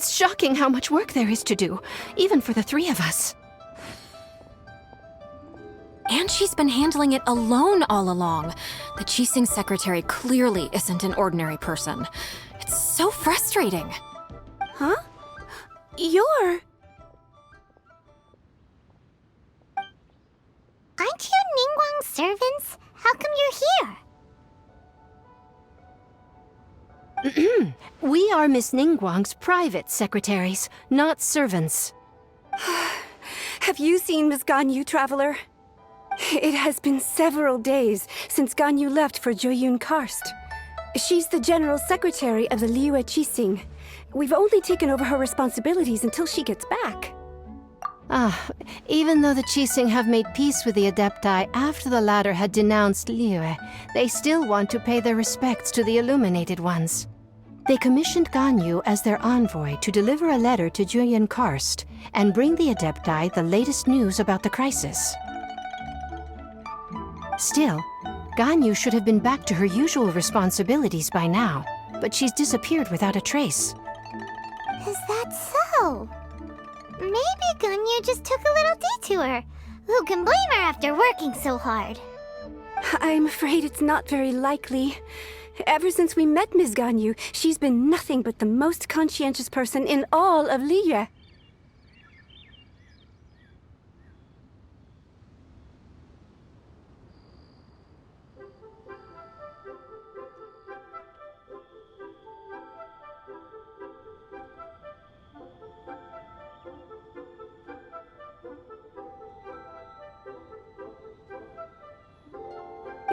It's shocking how much work there is to do, even for the three of us. And she's been handling it alone all along. The Qixing secretary clearly isn't an ordinary person. It's so frustrating. Huh? You're... Aren't you Ningguang's servants? How come you're here? We are Miss Ningguang's private secretaries, not servants. Have you seen Miss Ganyu, Traveler? It has been several days since Ganyu left for Jueyun Karst. She's the general secretary of the Liyue Qixing. We've only taken over her responsibilities until she gets back. Even though the Qixing have made peace with the Adepti after the latter had denounced Liyue, they still want to pay their respects to the Illuminated Ones. They commissioned Ganyu as their envoy to deliver a letter to Jueyun Karst and bring the Adepti the latest news about the crisis. Still, Ganyu should have been back to her usual responsibilities by now, but she's disappeared without a trace. Is that so? Maybe Ganyu just took a little detour. Who can blame her after working so hard? I'm afraid it's not very likely. Ever since we met Ms. Ganyu, she's been nothing but the most conscientious person in all of Liyue.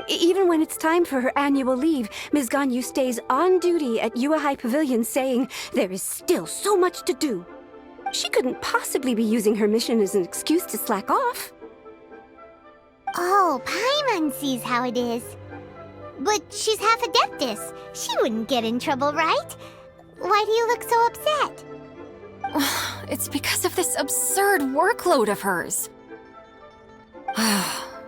Even when it's time for her annual leave, Ms. Ganyu stays on duty at Yuehai Pavilion saying there is still so much to do. She couldn't possibly be using her mission as an excuse to slack off. Oh, Paimon sees how it is. But she's half Adeptus. She wouldn't get in trouble, right? Why do you look so upset? It's because of this absurd workload of hers.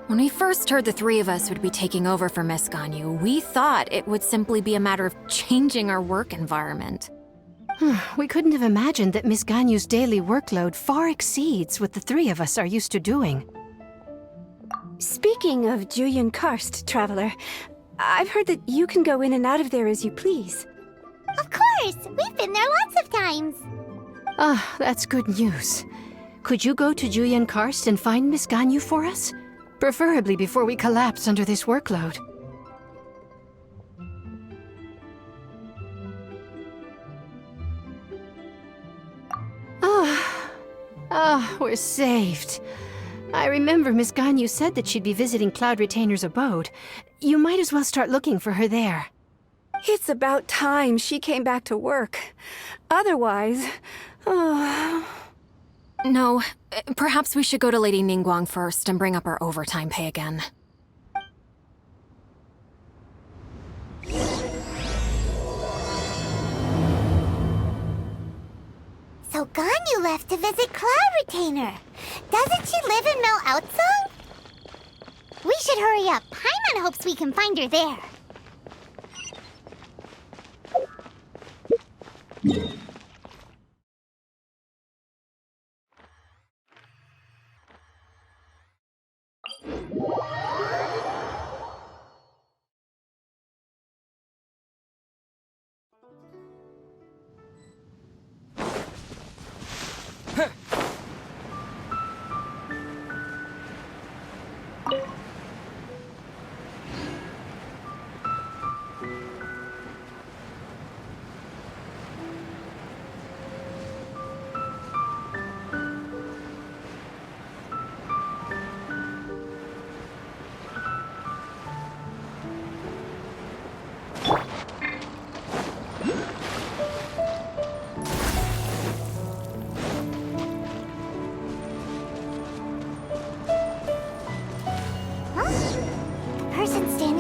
When we first heard the three of us would be taking over for Miss Ganyu, we thought it would simply be a matter of changing our work environment. We couldn't have imagined that Miss Ganyu's daily workload far exceeds what the three of us are used to doing. Speaking of Jueyun Karst, Traveler, I've heard that you can go in and out of there as you please. Of course! We've been there lots of times! That's good news. Could you go to Jueyun Karst and find Miss Ganyu for us? Preferably before we collapse under this workload. We're saved. I remember Miss Ganyu said that she'd be visiting Cloud Retainer's abode. You might as well start looking for her there. It's about time she came back to work. Otherwise... No, perhaps we should go to Lady Ningguang first and bring up our overtime pay again. So Ganyu left to visit Cloud Retainer. Doesn't she live in Mel Outsong? We should hurry up. Paimon hopes we can find her there.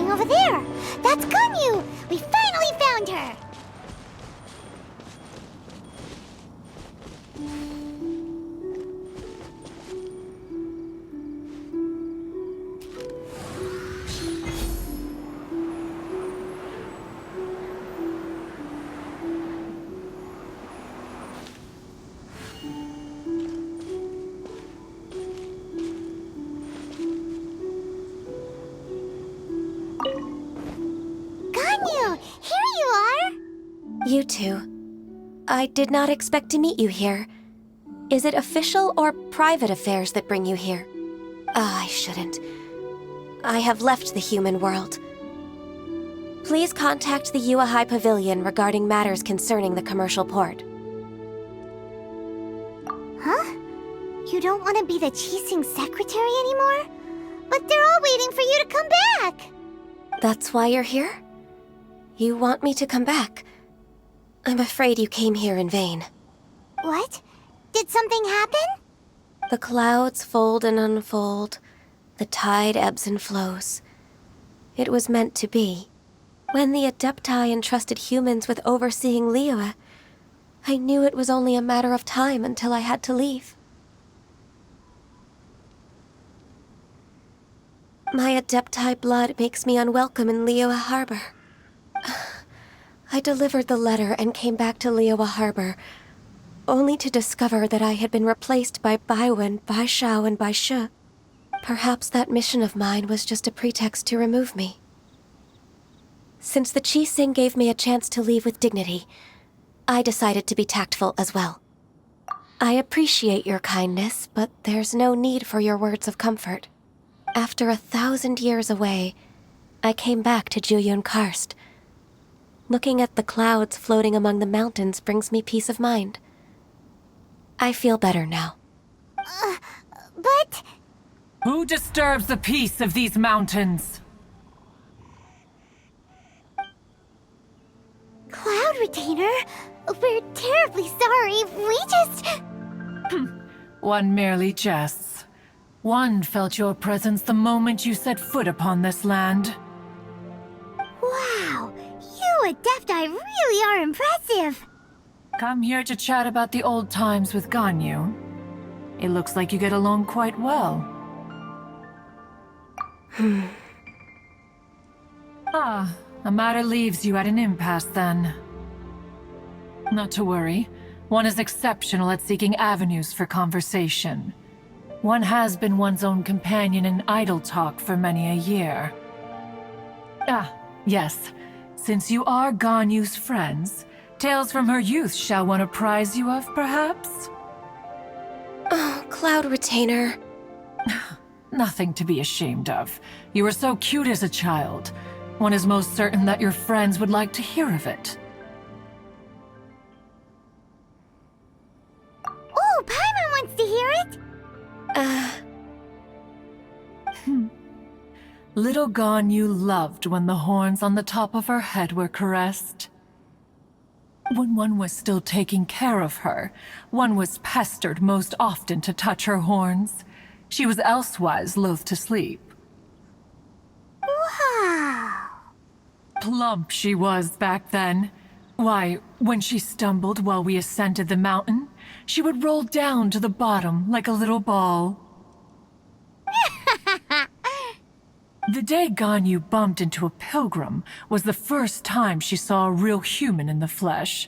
Over there! That's Ganyu! We finally found her! You two. I did not expect to meet you here. Is it official or private affairs that bring you here? I shouldn't. I have left the human world. Please contact the Yua High Pavilion regarding matters concerning the commercial port. Huh? You don't want to be the Qixing secretary anymore? But they're all waiting for you to come back! That's why you're here? You want me to come back? I'm afraid you came here in vain. What? Did something happen? The clouds fold and unfold. The tide ebbs and flows. It was meant to be. When the Adepti entrusted humans with overseeing Liyue, I knew it was only a matter of time until I had to leave. My Adepti blood makes me unwelcome in Liyue Harbor. I delivered the letter and came back to Liyue Harbor, only to discover that I had been replaced by Baiwen, Baishao, and Baishu. Perhaps that mission of mine was just a pretext to remove me. Since the Qixing gave me a chance to leave with dignity, I decided to be tactful as well. I appreciate your kindness, but there's no need for your words of comfort. After 1,000 years away, I came back to Jueyun Karst. Looking at the clouds floating among the mountains brings me peace of mind. I feel better now. But... Who disturbs the peace of these mountains? Cloud Retainer, we're terribly sorry. We just... One merely jests. One felt your presence the moment you set foot upon this land. Wow, you Adepti really are impressive. Come here to chat about the old times with Ganyu. It looks like you get along quite well. A matter leaves you at an impasse then. Not to worry. One is exceptional at seeking avenues for conversation. One has been one's own companion in idle talk for many a year. Yes. Since you are Ganyu's friends, tales from her youth shall one apprise you of, perhaps? Oh, Cloud Retainer. Nothing to be ashamed of. You were so cute as a child. One is most certain that your friends would like to hear of it. Oh, Paimon wants to hear it! Little Ganyu loved when the horns on the top of her head were caressed. When one was still taking care of her, one was pestered most often to touch her horns. She was elsewise loath to sleep. Wow! Plump she was back then. Why, when she stumbled while we ascended the mountain, she would roll down to the bottom like a little ball. The day Ganyu bumped into a pilgrim was the first time she saw a real human in the flesh.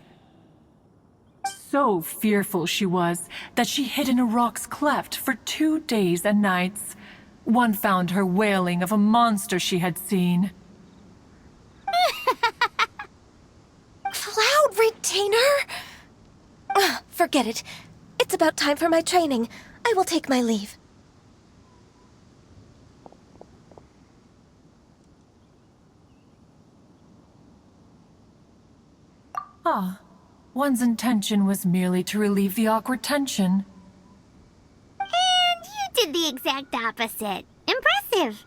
So fearful she was that she hid in a rock's cleft for 2 days and nights. One found her wailing of a monster she had seen. Cloud Retainer? Forget it. It's about time for my training. I will take my leave. One's intention was merely to relieve the awkward tension. And you did the exact opposite. Impressive!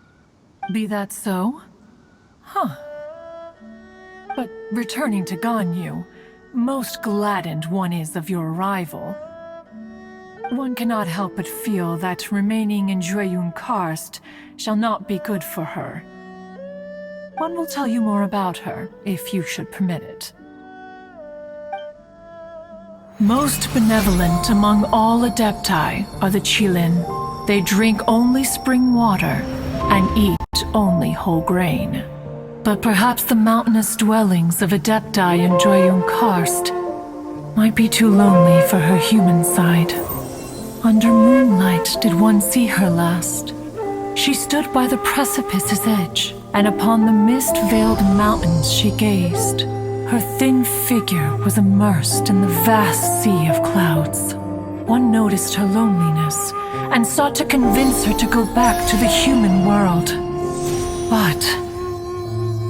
Be that so? But returning to Ganyu, most gladdened one is of your arrival. One cannot help but feel that remaining in Jueyun Karst shall not be good for her. One will tell you more about her, if you should permit it. Most benevolent among all Adepti are the Qilin. They drink only spring water and eat only whole grain. But perhaps the mountainous dwellings of Adepti in Jueyun Karst might be too lonely for her human side. Under moonlight did one see her last. She stood by the precipice's edge, and upon the mist-veiled mountains she gazed. Her thin figure was immersed in the vast sea of clouds. One noticed her loneliness and sought to convince her to go back to the human world. But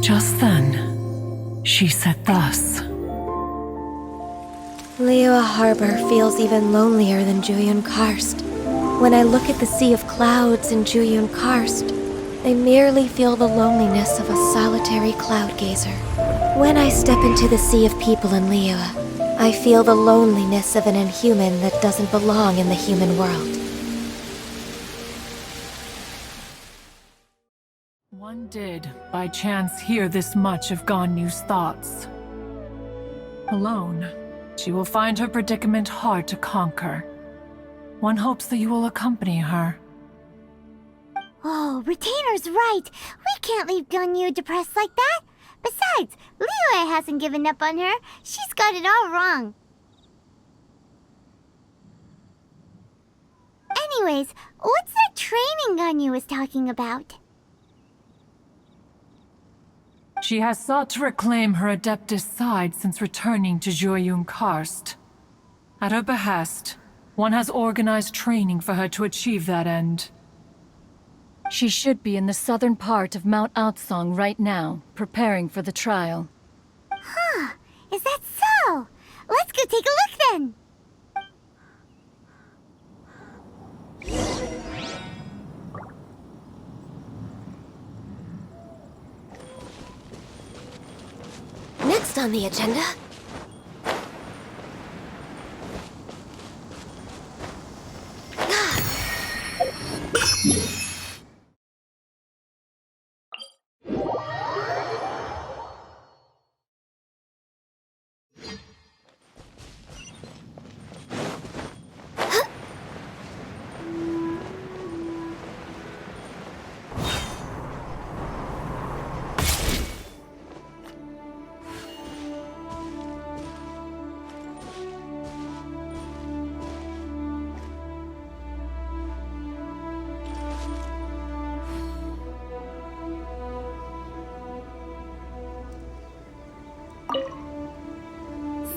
just then, she said thus. Liyue Harbor feels even lonelier than Jueyun Karst. When I look at the sea of clouds in Jueyun Karst, I merely feel the loneliness of a solitary cloud gazer. When I step into the sea of people in Liyue, I feel the loneliness of an inhuman that doesn't belong in the human world. One did, by chance, hear this much of Ganyu's thoughts. Alone, she will find her predicament hard to conquer. One hopes that you will accompany her. Oh, Retainer's right. We can't leave Ganyu depressed like that. Besides, Liyue hasn't given up on her. She's got it all wrong. Anyways, what's that training Ganyu was talking about? She has sought to reclaim her Adeptus side since returning to Jueyun Karst. At her behest, one has organized training for her to achieve that end. She should be in the southern part of Mount Aotsong right now, preparing for the trial. Huh, is that so? Let's go take a look then. Next on the agenda...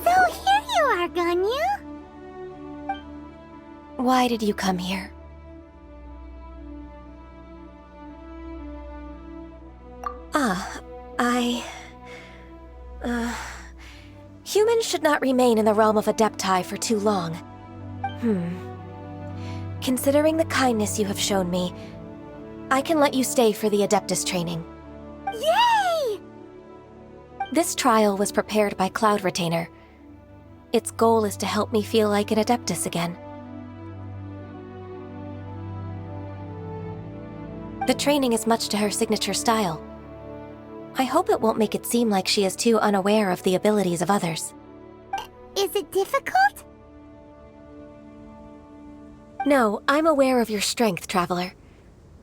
So here you are, Ganyu. Why did you come here? Humans should not remain in the realm of Adepti for too long. Considering the kindness you have shown me, I can let you stay for the Adeptus training. Yay! This trial was prepared by Cloud Retainer. Its goal is to help me feel like an Adeptus again. The training is much to her signature style. I hope it won't make it seem like she is too unaware of the abilities of others. Is it difficult? No, I'm aware of your strength, Traveler.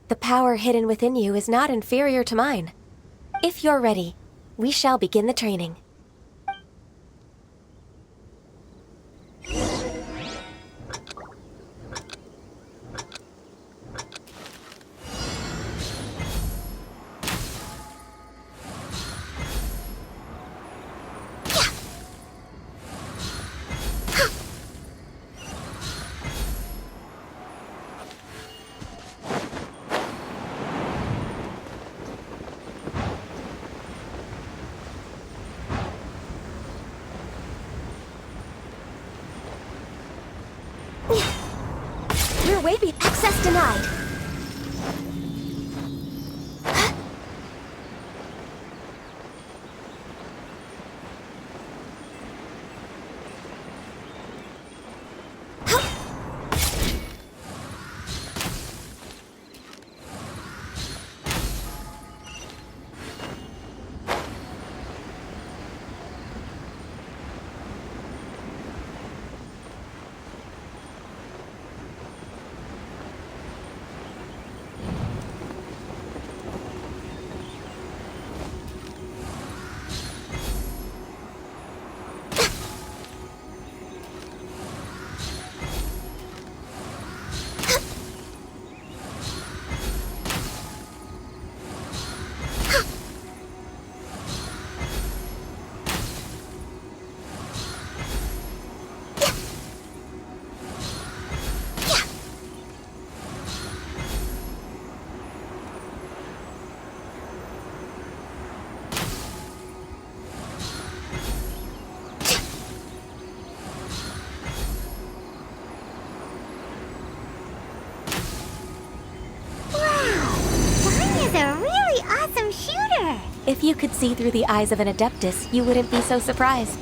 The power hidden within you is not inferior to mine. If you're ready, we shall begin the training. Your way be access denied. If you could see through the eyes of an Adeptus, you wouldn't be so surprised.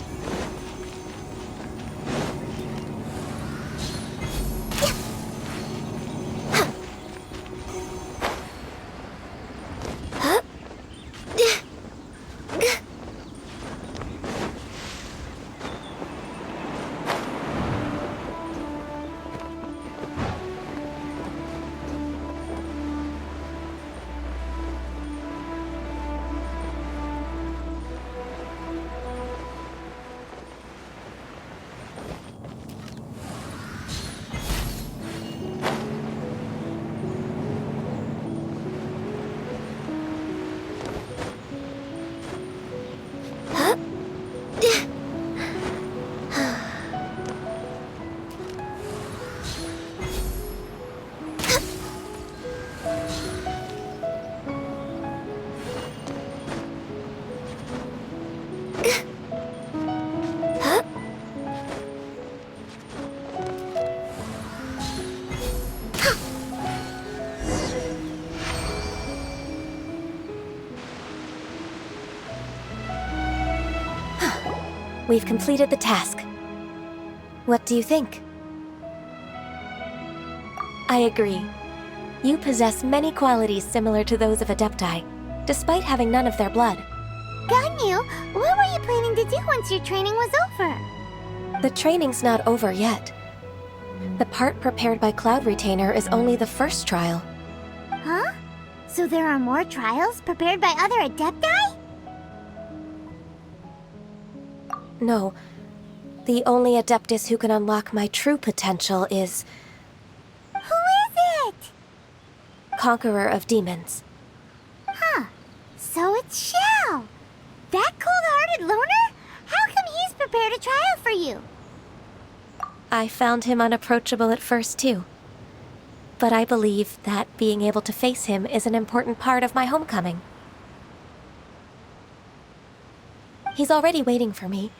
We've completed the task. What do you think? I agree. You possess many qualities similar to those of Adepti, despite having none of their blood. Ganyu, what were you planning to do once your training was over? The training's not over yet. The part prepared by Cloud Retainer is only the first trial. Huh? So there are more trials prepared by other Adepti? No. The only Adeptus who can unlock my true potential is Who is it? Conqueror of Demons. Huh. So it's Xiao. That cold-hearted loner? How come he's prepared a trial for you? I found him unapproachable at first, too. But I believe that being able to face him is an important part of my homecoming. He's already waiting for me.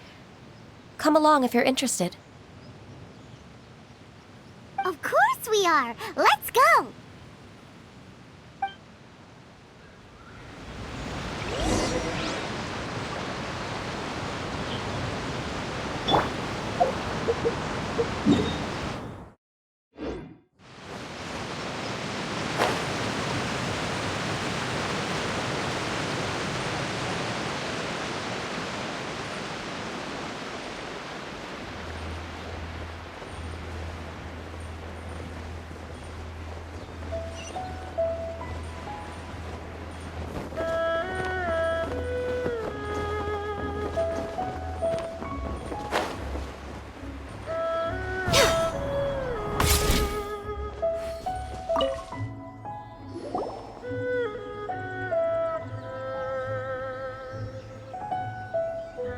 Come along if you're interested. Of course we are! Let's go!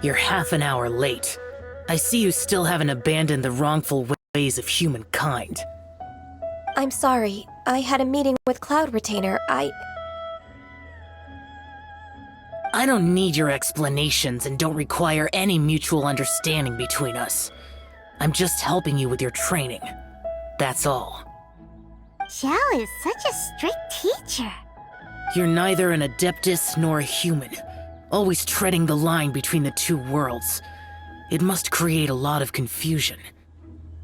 You're half an hour late. I see you still haven't abandoned the wrongful ways of humankind. I'm sorry. I had a meeting with Cloud Retainer. I don't need your explanations and don't require any mutual understanding between us. I'm just helping you with your training. That's all. Xiao is such a strict teacher. You're neither an Adeptus nor a human, always treading the line between the two worlds. It must create a lot of confusion.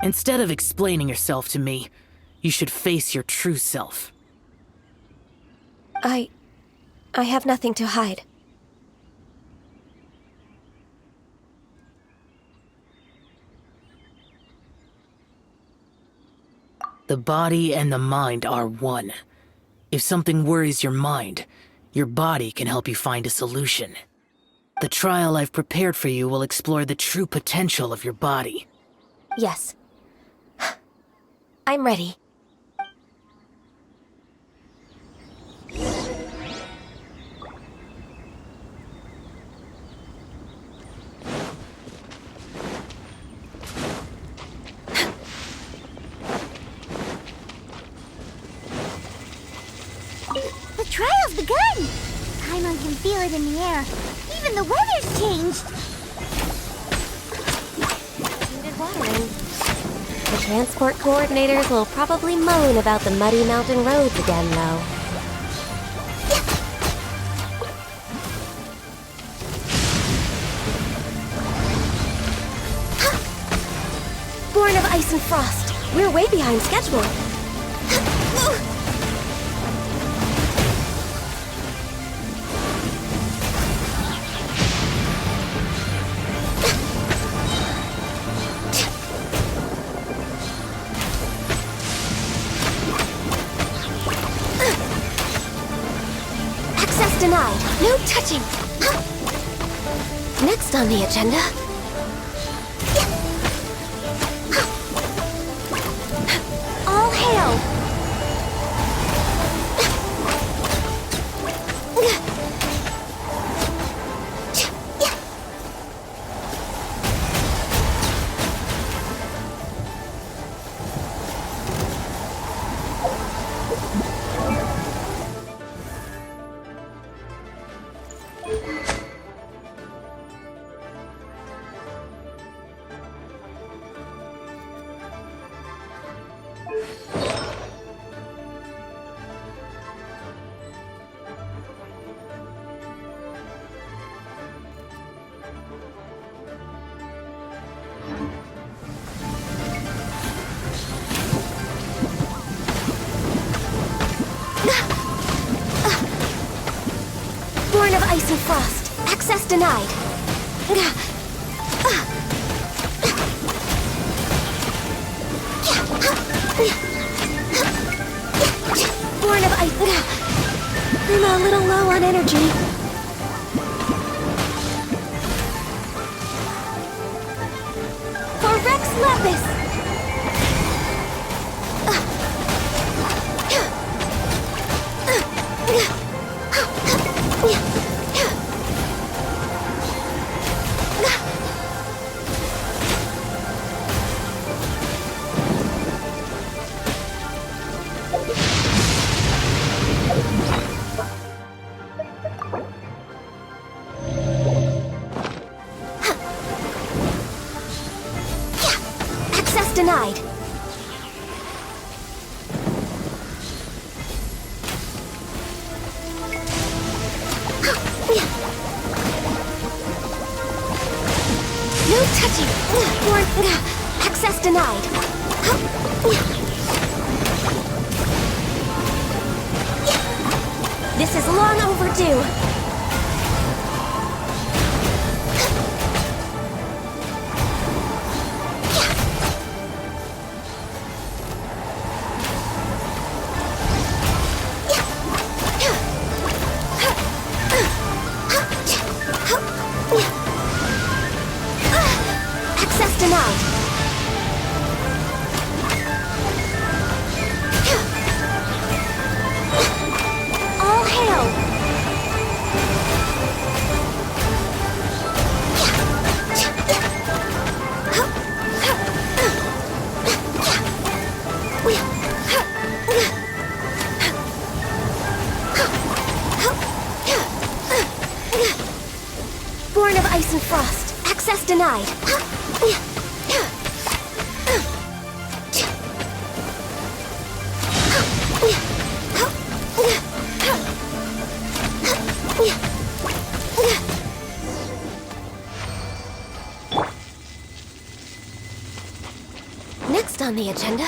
Instead of explaining yourself to me, you should face your true self. I have nothing to hide. The body and the mind are one. If something worries your mind, your body can help you find a solution. The trial I've prepared for you will explore the true potential of your body. Yes. I'm ready. The trial's begun! Paimon can feel it in the air. Even the weather's changed! Needed watering. The transport coordinators will probably moan about the muddy mountain roads again, though. Ice and Frost. We're way behind schedule. Access denied. No touching. Next on the agenda... All hail! Born of Ice and Frost. Access denied. Born of Ice... I'm a little low on energy. For Rex Lapis! Access denied. No touching. Access denied. This is long overdue. Access denied. All hail! Born of Ice and Frost. Access denied. Next on the agenda...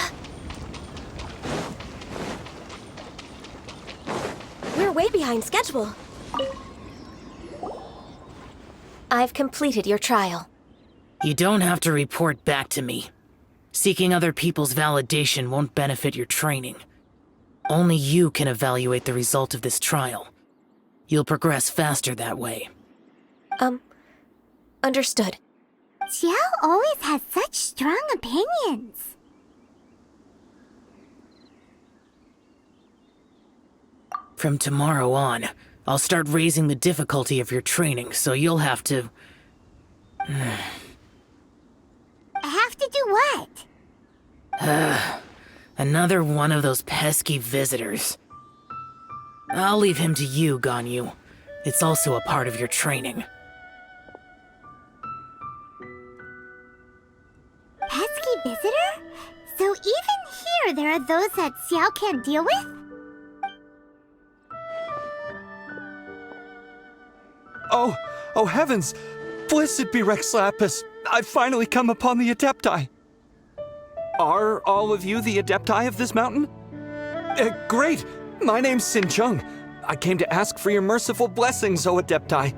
We're way behind schedule. I've completed your trial. You don't have to report back to me. Seeking other people's validation won't benefit your training. Only you can evaluate the result of this trial. You'll progress faster that way. Understood. Xiao always has such strong opinions. From tomorrow on, I'll start raising the difficulty of your training, so you'll have to... I have to do what? Another one of those pesky visitors. I'll leave him to you, Ganyu. It's also a part of your training. Pesky visitor? So even here there are those that Xiao can't deal with? Oh heavens! Blessed be Rex Lapis! I've finally come upon the Adepti! Are all of you the Adepti of this mountain? Great! My name's Sin Chung. I came to ask for your merciful blessings, O Adepti.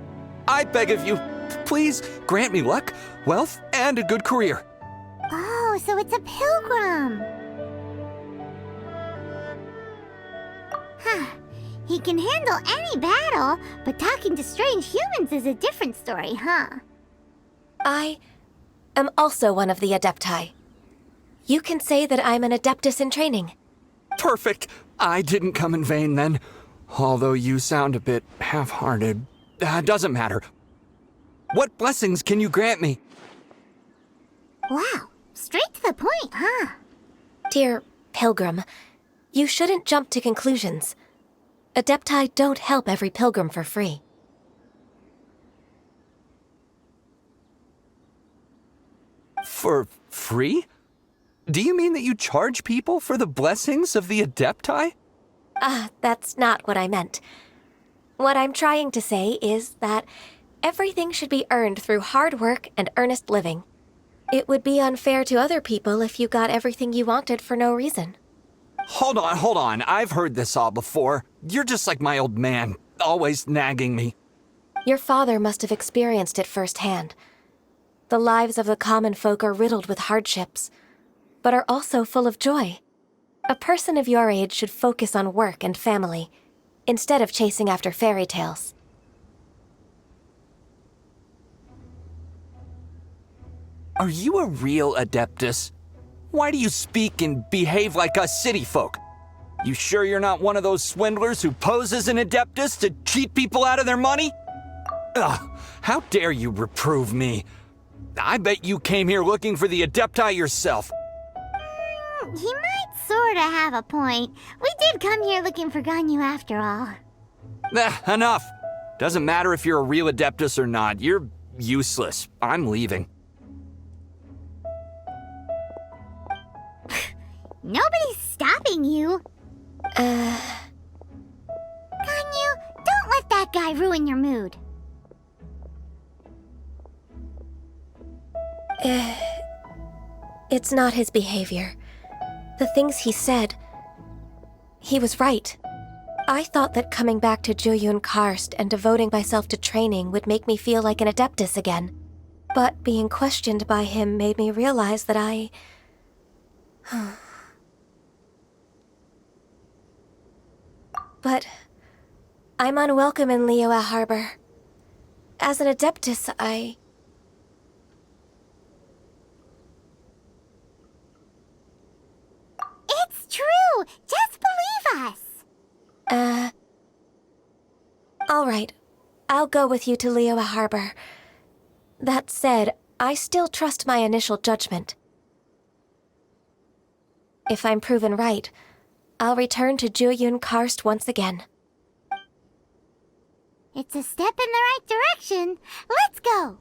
I beg of you, please grant me luck, wealth, and a good career. Oh, so it's a pilgrim. Huh. He can handle any battle, but talking to strange humans is a different story, huh? I am also one of the Adepti. You can say that I'm an Adeptus in training. Perfect. I didn't come in vain then. Although you sound a bit half-hearted. Doesn't matter. What blessings can you grant me? Wow, straight to the point, huh? Dear Pilgrim, you shouldn't jump to conclusions. Adepti don't help every pilgrim for free. For free? Do you mean that you charge people for the blessings of the Adepti? That's not what I meant. What I'm trying to say is that everything should be earned through hard work and earnest living. It would be unfair to other people if you got everything you wanted for no reason. Hold on. I've heard this all before. You're just like my old man, always nagging me. Your father must have experienced it firsthand. The lives of the common folk are riddled with hardships, but are also full of joy. A person of your age should focus on work and family, instead of chasing after fairy tales. Are you a real Adeptus? Why do you speak and behave like us city folk? You sure you're not one of those swindlers who pose as an Adeptus to cheat people out of their money? Ugh, how dare you reprove me? I bet you came here looking for the Adepti yourself. He might sorta have a point. We did come here looking for Ganyu after all. Enough. Doesn't matter if you're a real Adeptus or not. You're useless. I'm leaving. Nobody's stopping you. Ganyu, don't let that guy ruin your mood. It's not his behavior. The things he said, he was right. I thought that coming back to Jueyun Karst and devoting myself to training would make me feel like an Adeptus again. But being questioned by him made me realize that I... But I'm unwelcome in Liyue Harbor. As an Adeptus, It's true! Just believe us! All right. I'll go with you to Liyue Harbor. That said, I still trust my initial judgment. If I'm proven right, I'll return to Jueyun Karst once again. It's a step in the right direction. Let's go!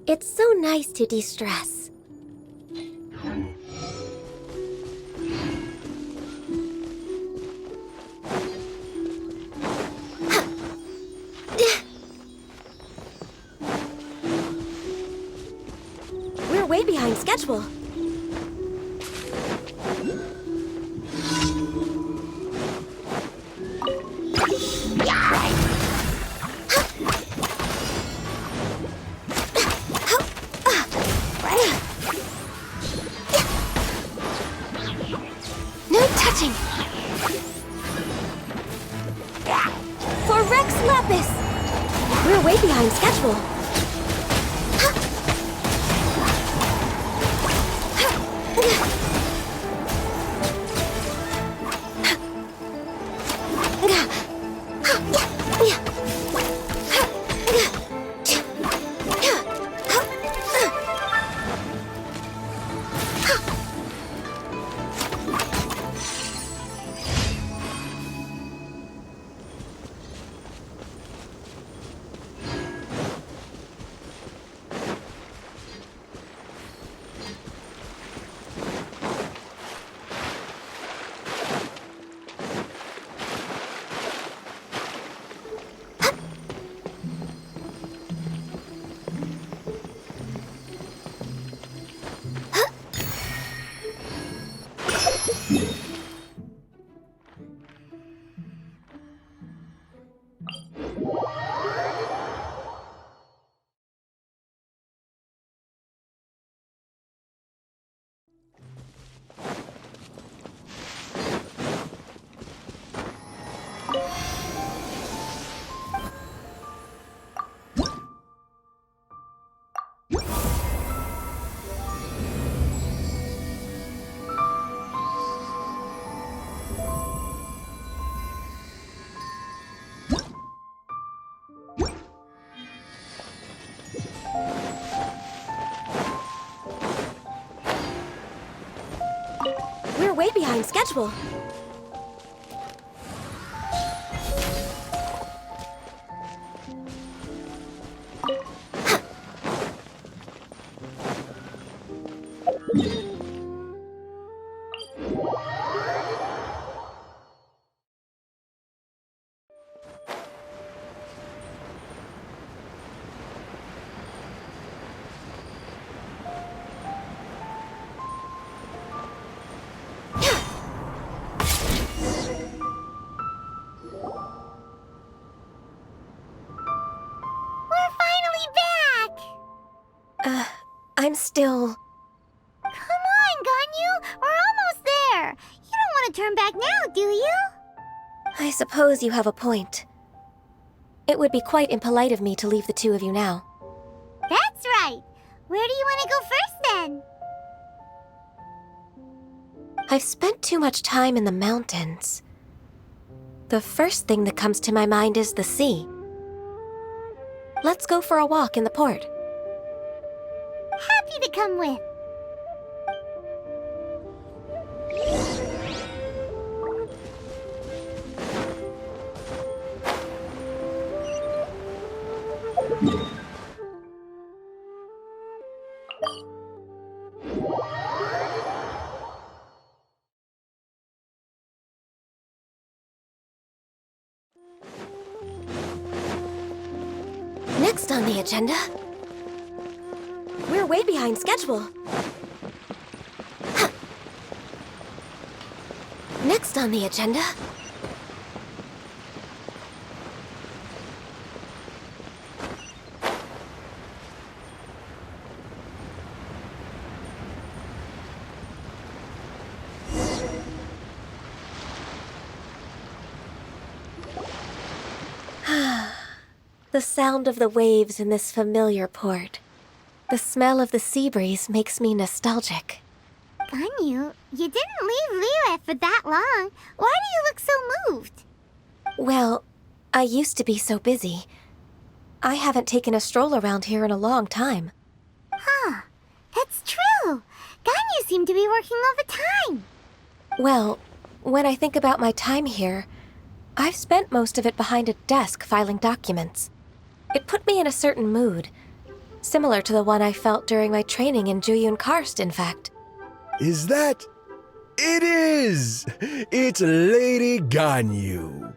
It's so nice to de-stress. We're way behind schedule. No touching! For Rex Lapis! We're way behind schedule. behind schedule. I'm still... Come on, Ganyu! We're almost there! You don't want to turn back now, do you? I suppose you have a point. It would be quite impolite of me to leave the two of you now. That's right! Where do you want to go first, then? I've spent too much time in the mountains. The first thing that comes to my mind is the sea. Let's go for a walk in the port. Happy to come with. Next on the agenda... We're way behind schedule. Next on the agenda... The sound of the waves in this familiar port. The smell of the sea breeze makes me nostalgic. Ganyu, you didn't leave Liyue for that long. Why do you look so moved? Well, I used to be so busy. I haven't taken a stroll around here in a long time. Huh, that's true. Ganyu seemed to be working all the time. Well, when I think about my time here, I've spent most of it behind a desk filing documents. It put me in a certain mood, similar to the one I felt during my training in Jueyun Karst, in fact. Is that... It is! It's Lady Ganyu.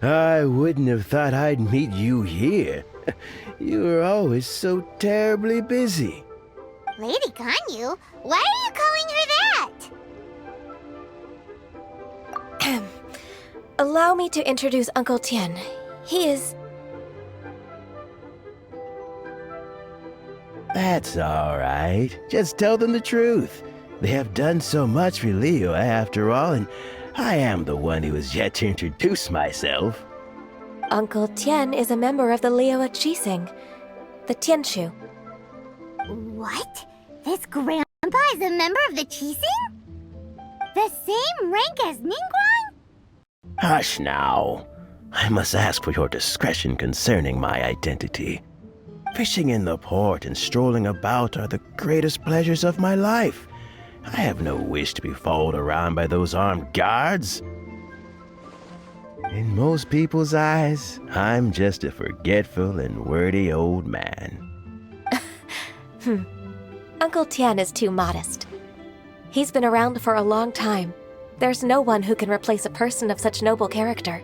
I wouldn't have thought I'd meet you here. You were always so terribly busy. Lady Ganyu? Why are you calling her that? Allow me to introduce Uncle Tian. He is... That's all right. Just tell them the truth. They have done so much for Liyue after all, and I am the one who has yet to introduce myself. Uncle Tian is a member of the Liyue Qixing, the Tianshu. What? This grandpa is a member of the Qixing? The same rank as Ningguang? Hush now. I must ask for your discretion concerning my identity. Fishing in the port and strolling about are the greatest pleasures of my life. I have no wish to be followed around by those armed guards. In most people's eyes, I'm just a forgetful and wordy old man. Uncle Tian is too modest. He's been around for a long time. There's no one who can replace a person of such noble character.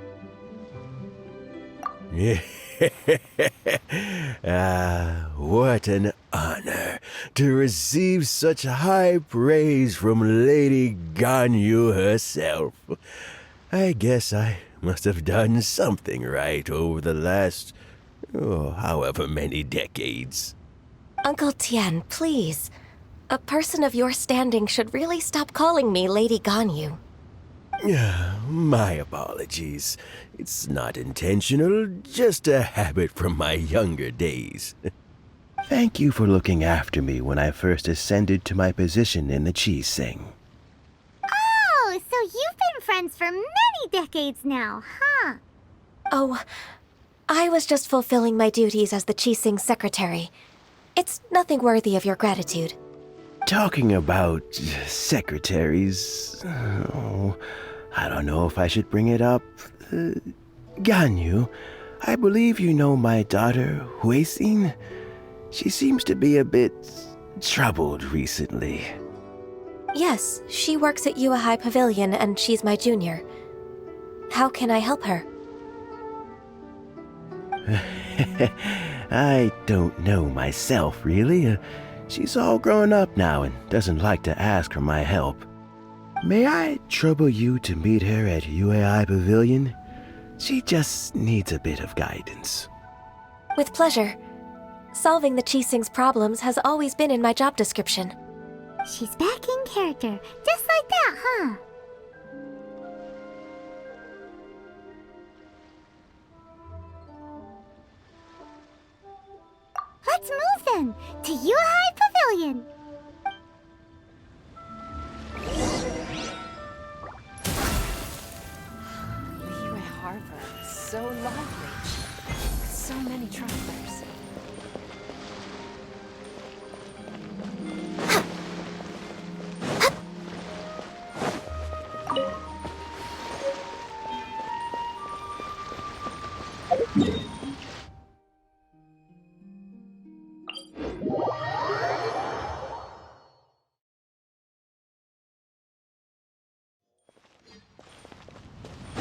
What an honor to receive such high praise from Lady Ganyu herself. I guess I must have done something right over the last, however many decades. Uncle Tian, please. A person of your standing should really stop calling me Lady Ganyu. My apologies. It's not intentional, just a habit from my younger days. Thank you for looking after me when I first ascended to my position in the Qixing. Oh, so you've been friends for many decades now, huh? Oh, I was just fulfilling my duties as the Qixing secretary. It's nothing worthy of your gratitude. talking about secretaries, oh, I don't know if I should bring it up. Ganyu, I believe you know my daughter, Huixin. She seems to be a bit troubled recently. Yes, she works at Yua High Pavilion and she's my junior. How can I help her? I don't know myself, really. She's all grown up now and doesn't like to ask for my help. May I trouble you to meet her at UAI Pavilion? She just needs a bit of guidance. With pleasure. Solving the Qixing's problems has always been in my job description. She's back in character, just like that, huh? Let's move then, to Yuhai Pavilion. Liyue Harbor is so lovely. So many travelers.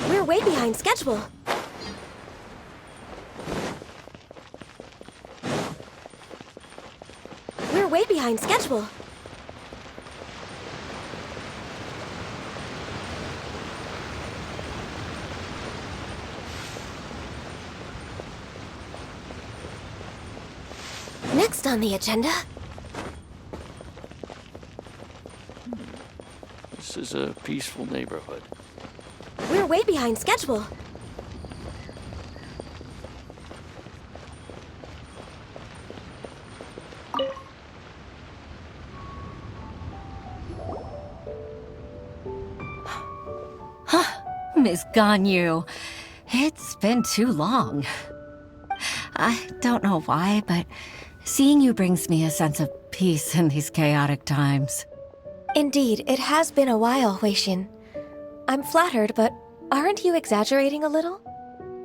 We're way behind schedule. We're way behind schedule. Next on the agenda. This is a peaceful neighborhood. We're way behind schedule. Miss Ganyu, it's been too long. I don't know why, but seeing you brings me a sense of peace in these chaotic times. Indeed, it has been a while, Huixin. I'm flattered, but aren't you exaggerating a little?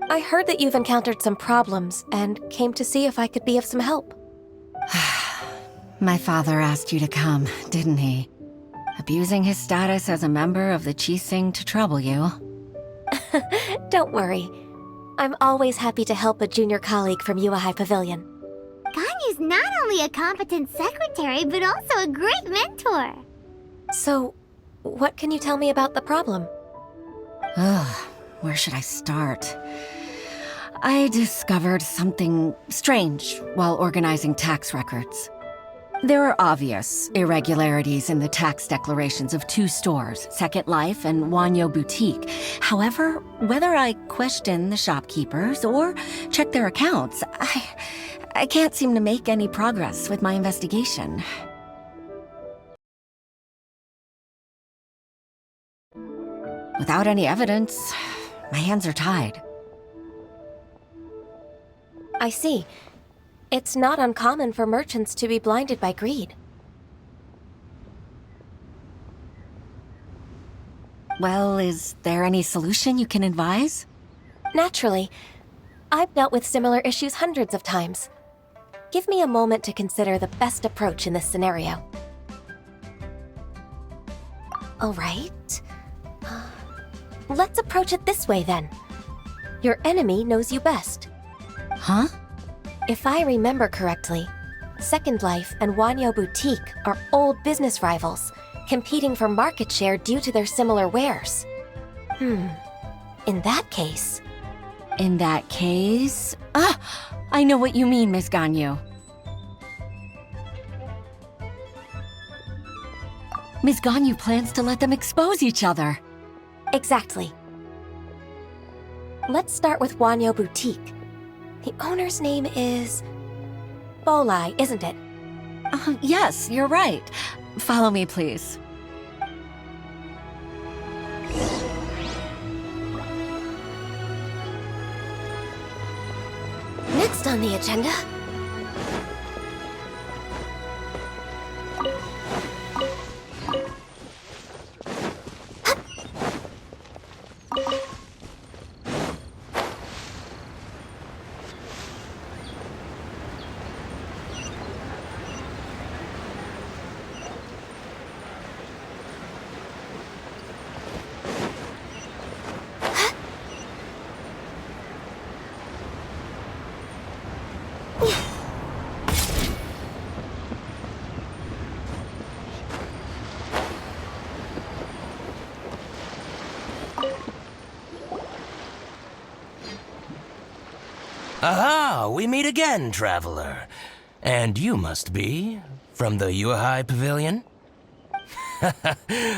I heard that you've encountered some problems and came to see if I could be of some help. My father asked you to come, didn't he? Abusing his status as a member of the Qixing to trouble you. Don't worry. I'm always happy to help a junior colleague from Yua High Pavilion. Ganyu's not only a competent secretary, but also a great mentor. So, what can you tell me about the problem? Ugh, where should I start? I discovered something strange while organizing tax records. There are obvious irregularities in the tax declarations of two stores, Second Life and Wanyo Boutique. However, whether I question the shopkeepers or check their accounts, I can't seem to make any progress with my investigation. Without any evidence, my hands are tied. I see. It's not uncommon for merchants to be blinded by greed. Well, is there any solution you can advise? Naturally. I've dealt with similar issues hundreds of times. Give me a moment to consider the best approach in this scenario. All right. Let's approach it this way, then. Your enemy knows you best. Huh? If I remember correctly, Second Life and Wanyo Boutique are old business rivals, competing for market share due to their similar wares. In that case... In that case... I know what you mean, Miss Ganyu. Miss Ganyu plans to let them expose each other. Exactly. Let's start with Wanyo Boutique. The owner's name is... Bolai, isn't it? Yes, you're right. Follow me, please. Next on the agenda... Aha! We meet again, traveler. And you must be from the Yuehai Pavilion?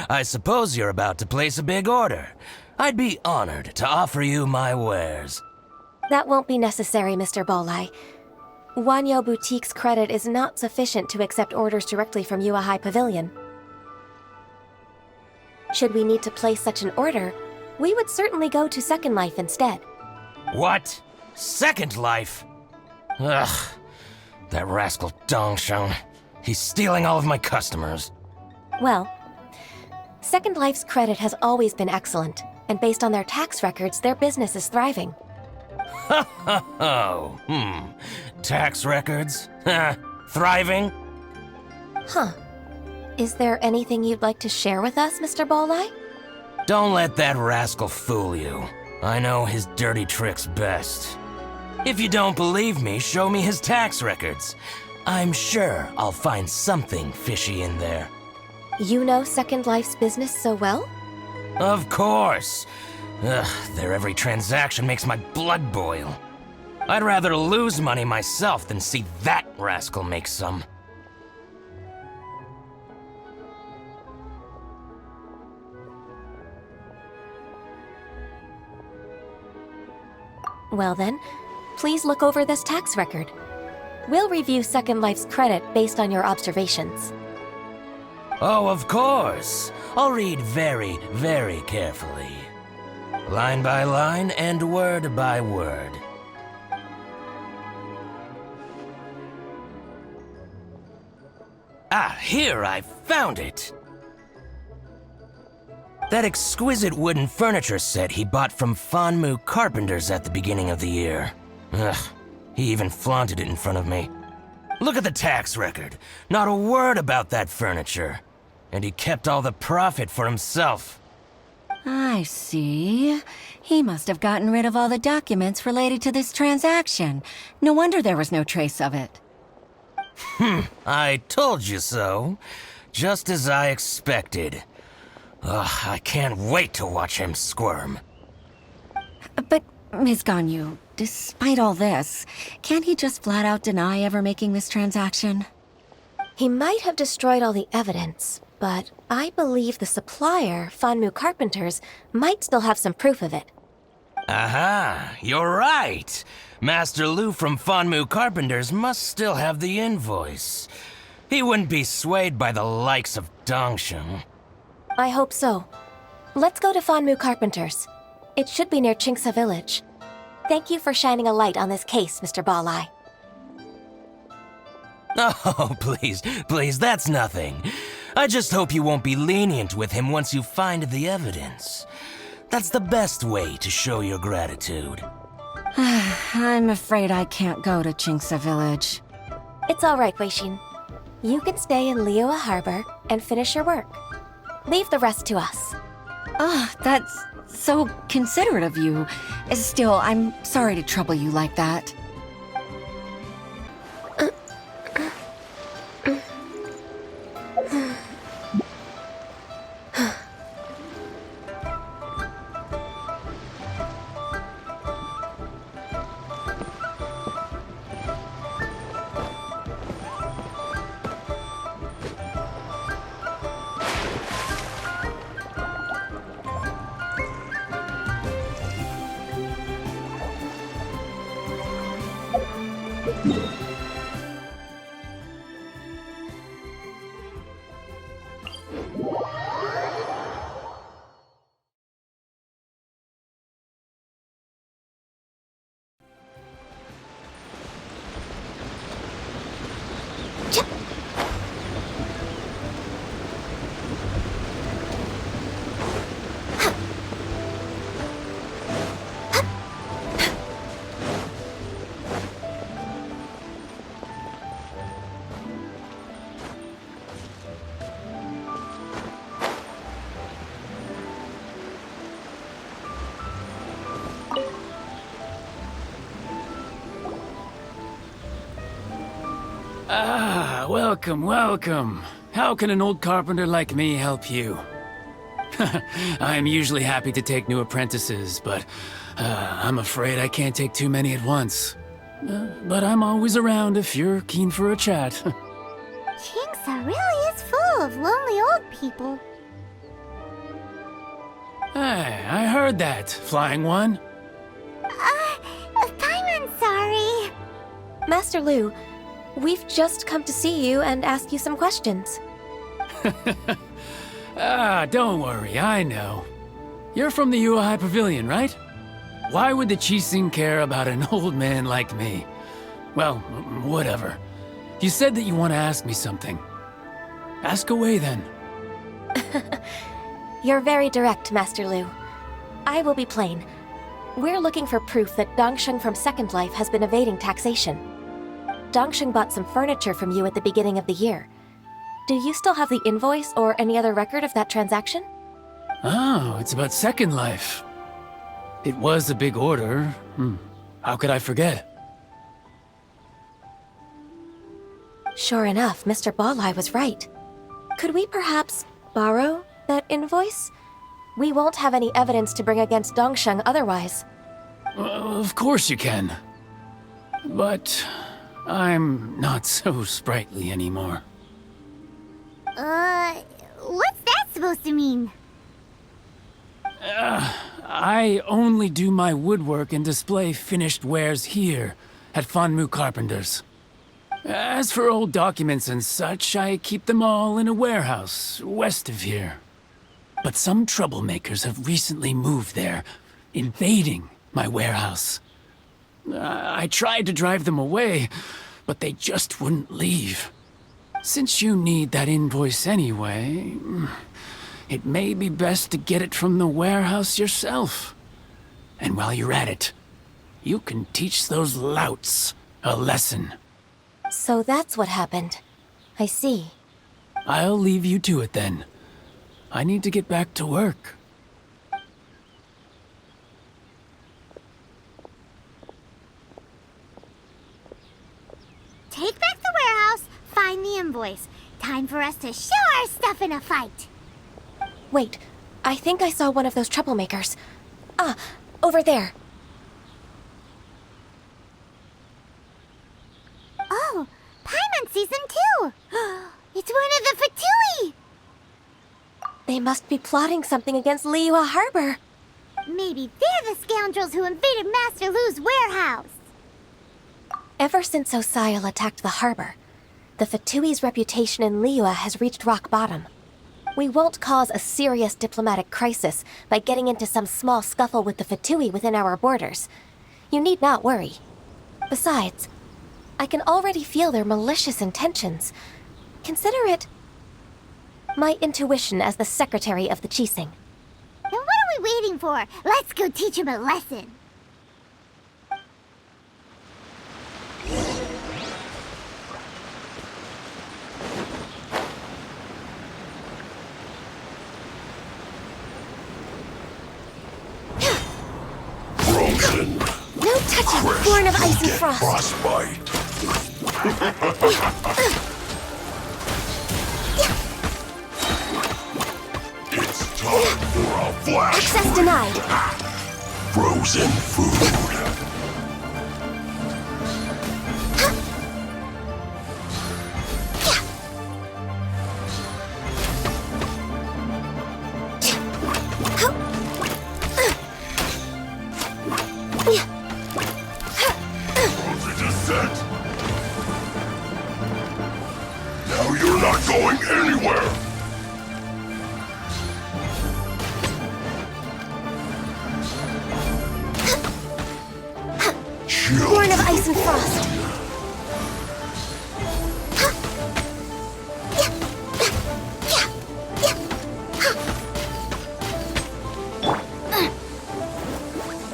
I suppose you're about to place a big order. I'd be honored to offer you my wares. That won't be necessary, Mr. Bolai. Wanyo Boutique's credit is not sufficient to accept orders directly from Yuehai Pavilion. Should we need to place such an order, we would certainly go to Second Life instead. What? Second Life? Ugh. That rascal Dongshan. He's stealing all of my customers. Well, Second Life's credit has always been excellent, and based on their tax records, their business is thriving. Oh, Tax records? Thriving? Huh. Is there anything you'd like to share with us, Mr. Bolai? Don't let that rascal fool you. I know his dirty tricks best. If you don't believe me, show me his tax records. I'm sure I'll find something fishy in there. You know Second Life's business so well? Of course. Ugh, their every transaction makes my blood boil. I'd rather lose money myself than see that rascal make some. Well then, please look over this tax record. We'll review Second Life's credit based on your observations. Oh, of course. I'll read very, very carefully. Line by line and word by word. Ah, here, I found it! That exquisite wooden furniture set he bought from Fanmu Carpenters at the beginning of the year. Ugh, he even flaunted it in front of me. Look at the tax record. Not a word about that furniture. And he kept all the profit for himself. I see. He must have gotten rid of all the documents related to this transaction. No wonder there was no trace of it. I told you so. Just as I expected. Ugh, I can't wait to watch him squirm. But, Ms. Ganyu, despite all this, can't he just flat out deny ever making this transaction? He might have destroyed all the evidence, but I believe the supplier, Fanmu Carpenters, might still have some proof of it. Aha, you're right. Master Lu from Fanmu Carpenters must still have the invoice. He wouldn't be swayed by the likes of Dongshan. I hope so. Let's go to Fanmu Carpenters. It should be near Chingsa Village. Thank you for shining a light on this case, Mr. Balai. Oh, please, that's nothing. I just hope you won't be lenient with him once you find the evidence. That's the best way to show your gratitude. I'm afraid I can't go to Chingsa Village. It's all right, Weishin. You can stay in Liyue Harbor and finish your work. Leave the rest to us. Oh, that's so considerate of you. Still, I'm sorry to trouble you like that. Ah, welcome. How can an old carpenter like me help you? I'm usually happy to take new apprentices, but I'm afraid I can't take too many at once. But I'm always around if you're keen for a chat. Kingsa really is full of lonely old people. Hey, I heard that, Flying One. Paimon's sorry. Master Lu, we've just come to see you and ask you some questions. Don't worry, I know. You're from the Yuehai Pavilion, right? Why would the Qixing care about an old man like me? Well, whatever. You said that you want to ask me something. Ask away, then. You're very direct, Master Lu. I will be plain. We're looking for proof that Dongsheng from Second Life has been evading taxation. Dongsheng bought some furniture from you at the beginning of the year. Do you still have the invoice or any other record of that transaction? Oh, it's about Second Life. It was a big order. How could I forget? Sure enough, Mr. Balai was right. Could we perhaps borrow that invoice? We won't have any evidence to bring against Dongsheng otherwise. Of course you can. But I'm not so sprightly anymore. What's that supposed to mean? I only do my woodwork and display finished wares here, at Fanmu Carpenter's. As for old documents and such, I keep them all in a warehouse, west of here. But some troublemakers have recently moved there, invading my warehouse. I tried to drive them away, but they just wouldn't leave. Since you need that invoice anyway, it may be best to get it from the warehouse yourself. And while you're at it, you can teach those louts a lesson. So that's what happened. I see. I'll leave you to it then. I need to get back to work. Take back the warehouse, find the invoice. Time for us to show our stuff in a fight. Wait, I think I saw one of those troublemakers. Ah, over there. Oh, Paimon sees them too. It's one of the Fatui. They must be plotting something against Liyue Harbor. Maybe they're the scoundrels who invaded Master Lu's warehouse. Ever since Osial attacked the harbor, the Fatui's reputation in Liyue has reached rock bottom. We won't cause a serious diplomatic crisis by getting into some small scuffle with the Fatui within our borders. You need not worry. Besides, I can already feel their malicious intentions. Consider it my intuition as the secretary of the Qixing. Then what are we waiting for? Let's go teach him a lesson. Frozen. No touching, born of ice and frost. Frostbite. It's time for a flash. Access denied. Frozen food. Now you're not going anywhere! Chill. Born of ice and frost.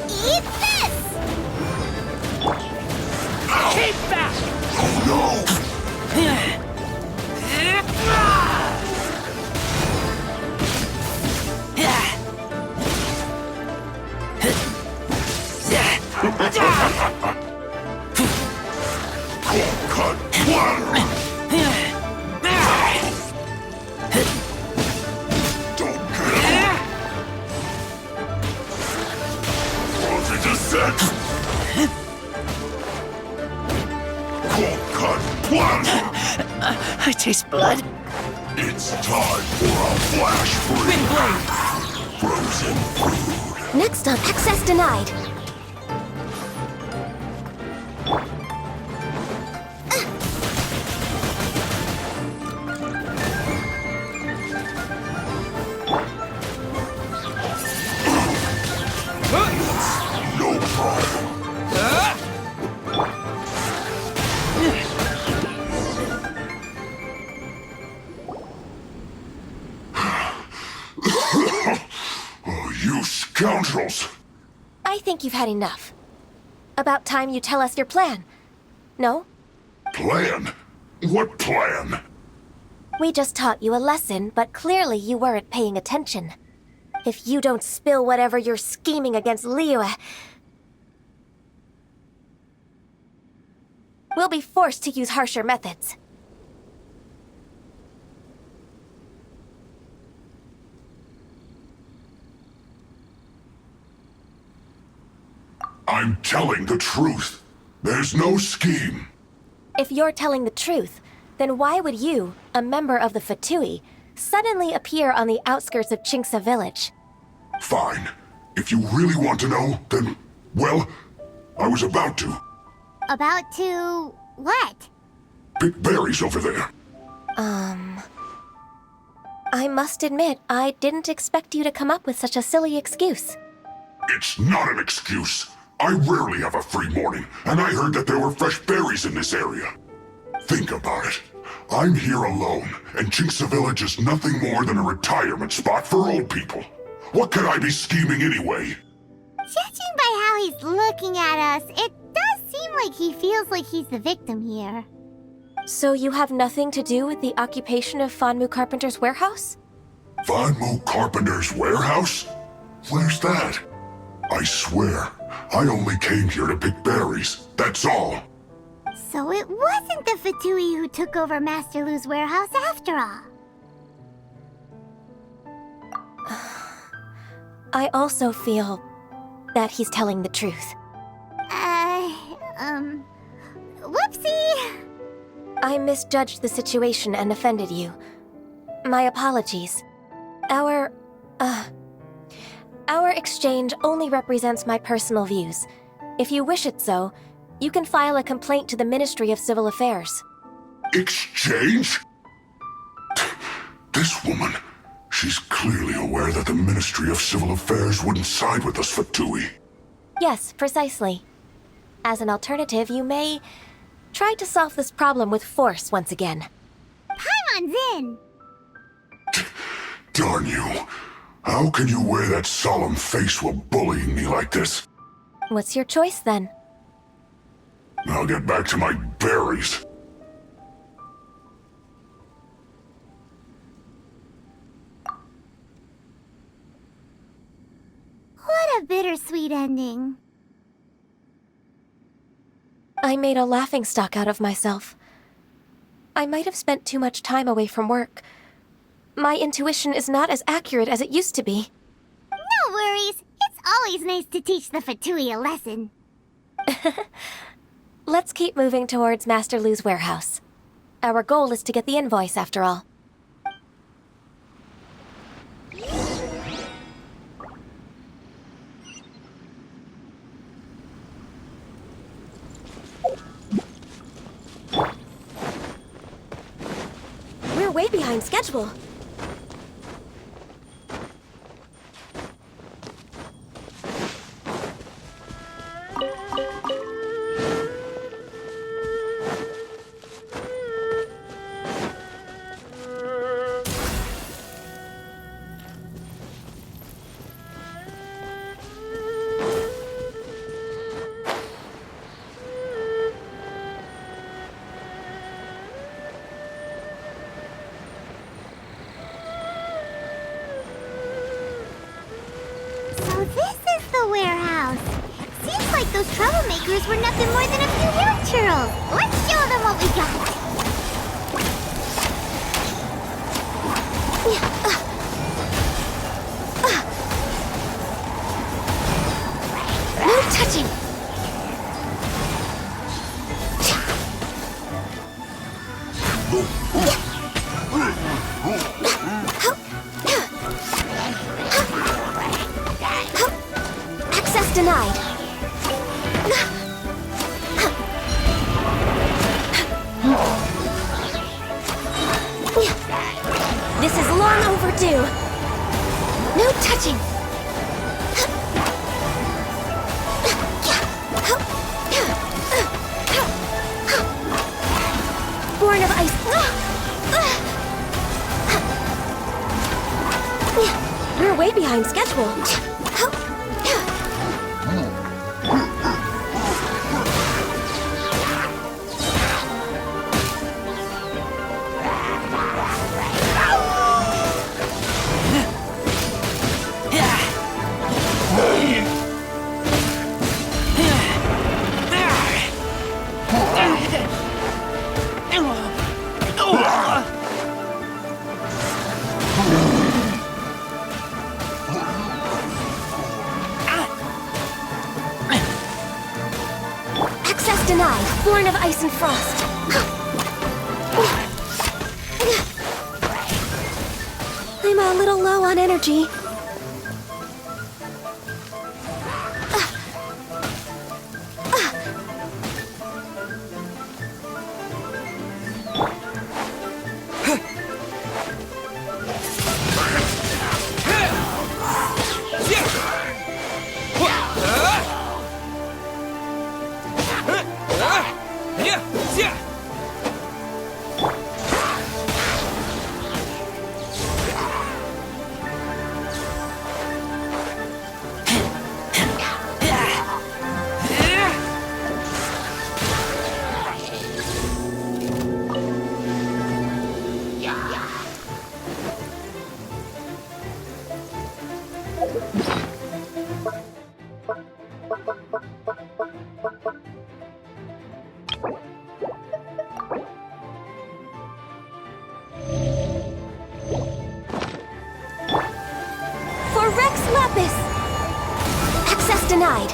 Eat this! Keep back! Oh no! Cut water! Don't get up! Frozen descent! I taste blood. It's time for a flash freeze. Frozen food. Next up, access denied. No problem. Oh, you scoundrels! I think you've had enough. About time you tell us your plan. No? Plan? What plan? We just taught you a lesson, but clearly you weren't paying attention. If you don't spill whatever you're scheming against Liyue, we'll be forced to use harsher methods. I'm telling the truth. There's no scheme. If you're telling the truth, then why would you, a member of the Fatui, suddenly appear on the outskirts of Chinksa village? Fine. If you really want to know, then, well, I was about to. About to what? Pick berries over there. I must admit, I didn't expect you to come up with such a silly excuse. It's not an excuse. I rarely have a free morning, and I heard that there were fresh berries in this area. Think about it. I'm here alone, and Chinksa Village is nothing more than a retirement spot for old people. What could I be scheming anyway? Judging by how he's looking at us, it does seem like he feels like he's the victim here. So you have nothing to do with the occupation of Fanmu Carpenter's warehouse? Fanmu Carpenter's warehouse? Where's that? I swear, I only came here to pick berries, that's all. So it wasn't the Fatui who took over Master Lu's warehouse after all. I also feel that he's telling the truth. Whoopsie! I misjudged the situation and offended you. My apologies. Our exchange only represents my personal views. If you wish it so, you can file a complaint to the Ministry of Civil Affairs. Exchange? This woman, she's clearly aware that the Ministry of Civil Affairs wouldn't side with us, Fatui. Yes, precisely. As an alternative, you may try to solve this problem with force once again. Paimon's in! Darn you. How can you wear that solemn face while bullying me like this? What's your choice, then? I'll get back to my berries. What a bittersweet ending. I made a laughingstock out of myself. I might have spent too much time away from work. My intuition is not as accurate as it used to be. No worries. It's always nice to teach the Fatui a lesson. Let's keep moving towards Master Lu's warehouse. Our goal is to get the invoice, after all. We're way behind schedule. So this is the warehouse. Seems like those troublemakers were nothing more than a few hill churls. Let's show them what we got. No touching! Access denied. This is long overdue. No touching. Born of ice. We're way behind schedule. Access denied. Born of ice and frost. I'm a little low on energy. Access denied.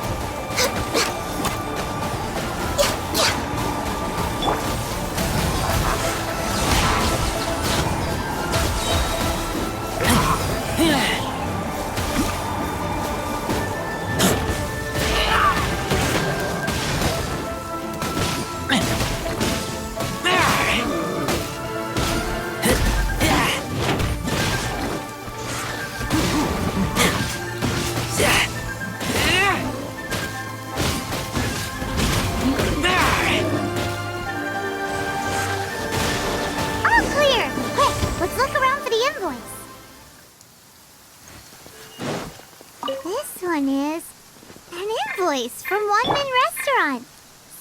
From One Min Restaurant.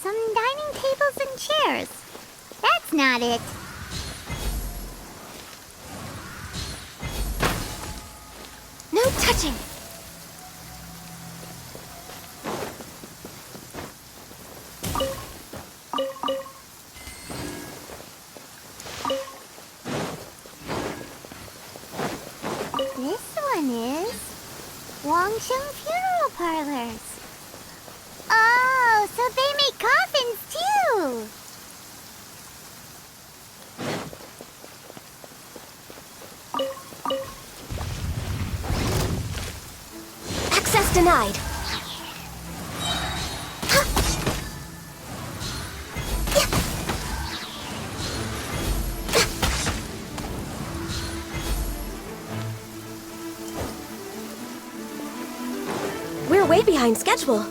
Some dining tables and chairs. That's not it. No touching. This one is Wangsheng Funeral Parlors. Oh, so they make coffins too! Access denied. We're way behind schedule.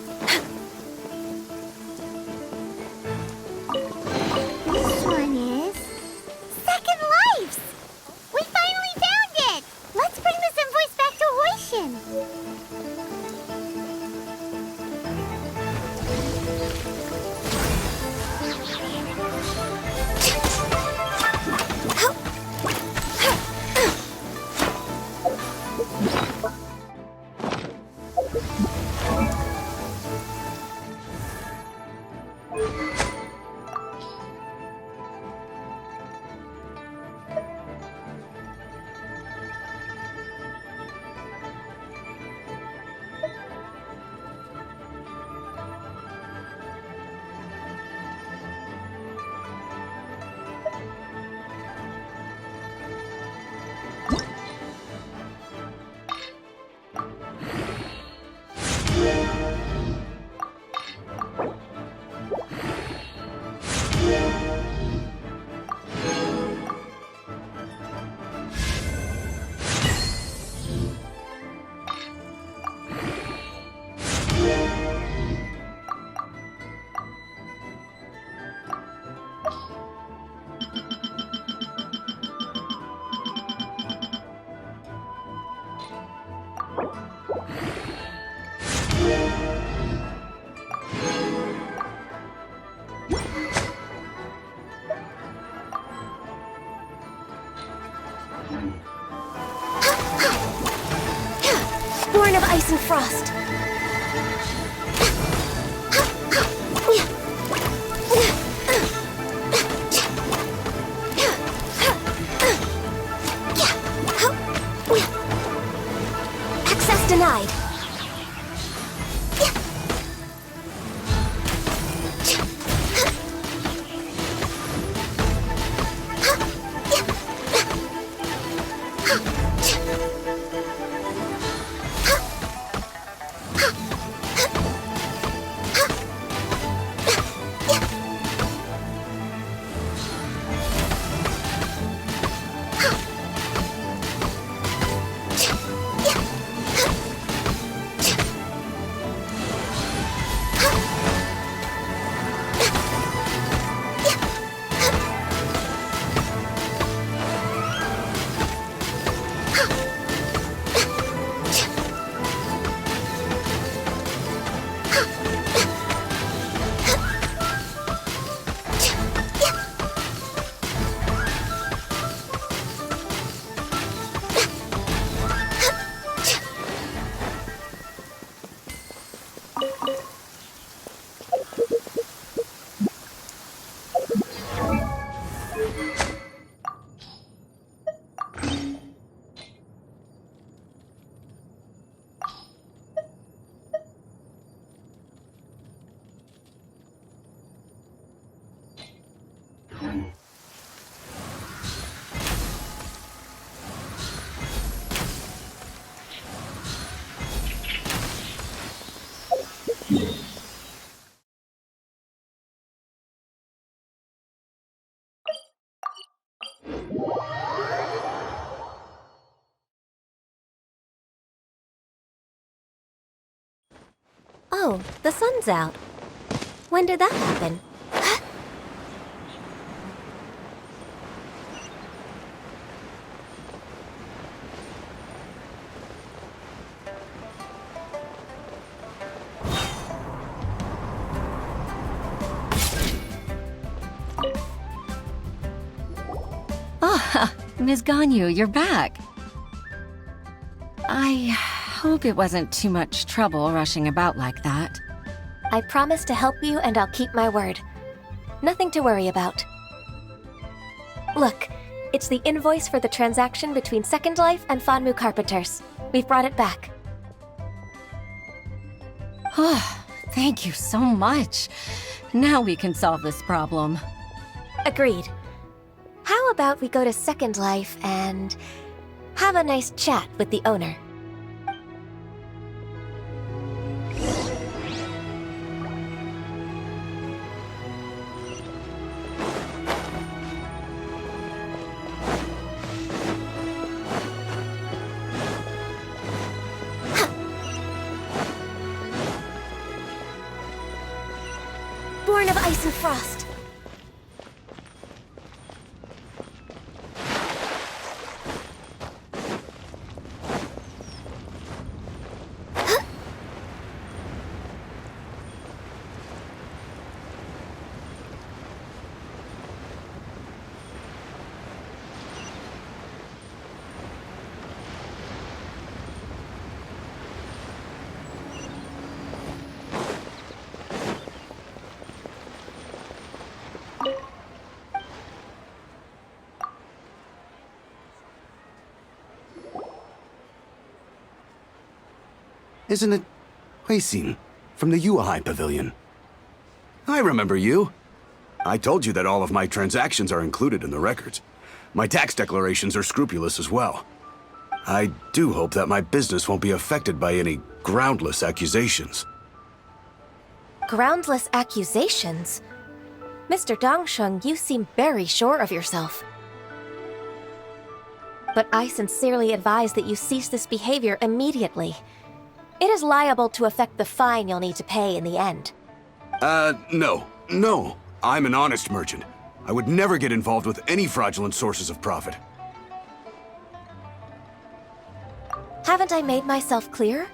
frost. Access denied. Oh, the sun's out. When did that happen? Ah, Ms. Ganyu, you're back. I hope it wasn't too much trouble rushing about like that. I promise to help you and I'll keep my word. Nothing to worry about. Look, it's the invoice for the transaction between Second Life and Fanmu Carpenters. We've brought it back. Oh, thank you so much. Now we can solve this problem. Agreed. How about we go to Second Life and have a nice chat with the owner? Born of ice and frost. Isn't it Huixin from the Yuehai Pavilion? I remember you. I told you that all of my transactions are included in the records. My tax declarations are scrupulous as well. I do hope that my business won't be affected by any groundless accusations. Groundless accusations? Mr. Dongsheng, you seem very sure of yourself. But I sincerely advise that you cease this behavior immediately. It is liable to affect the fine you'll need to pay in the end. No. I'm an honest merchant. I would never get involved with any fraudulent sources of profit. Haven't I made myself clear?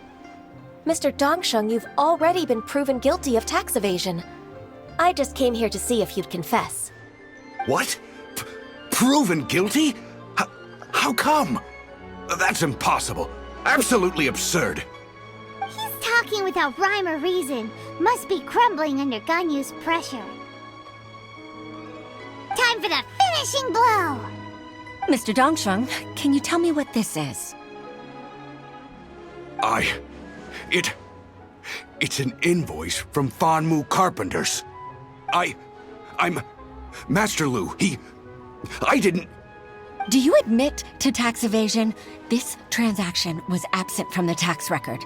Mr. Dongsheng, you've already been proven guilty of tax evasion. I just came here to see if you'd confess. What? Proven guilty? How come? That's impossible. Absolutely absurd. talking without rhyme or reason. Must be crumbling under Ganyu's pressure. Time for the finishing blow! Mr. Dongsheng, can you tell me what this is? It's an invoice from Fanmu Carpenters. I'm Master Lu. I didn't... Do you admit to tax evasion? This transaction was absent from the tax record.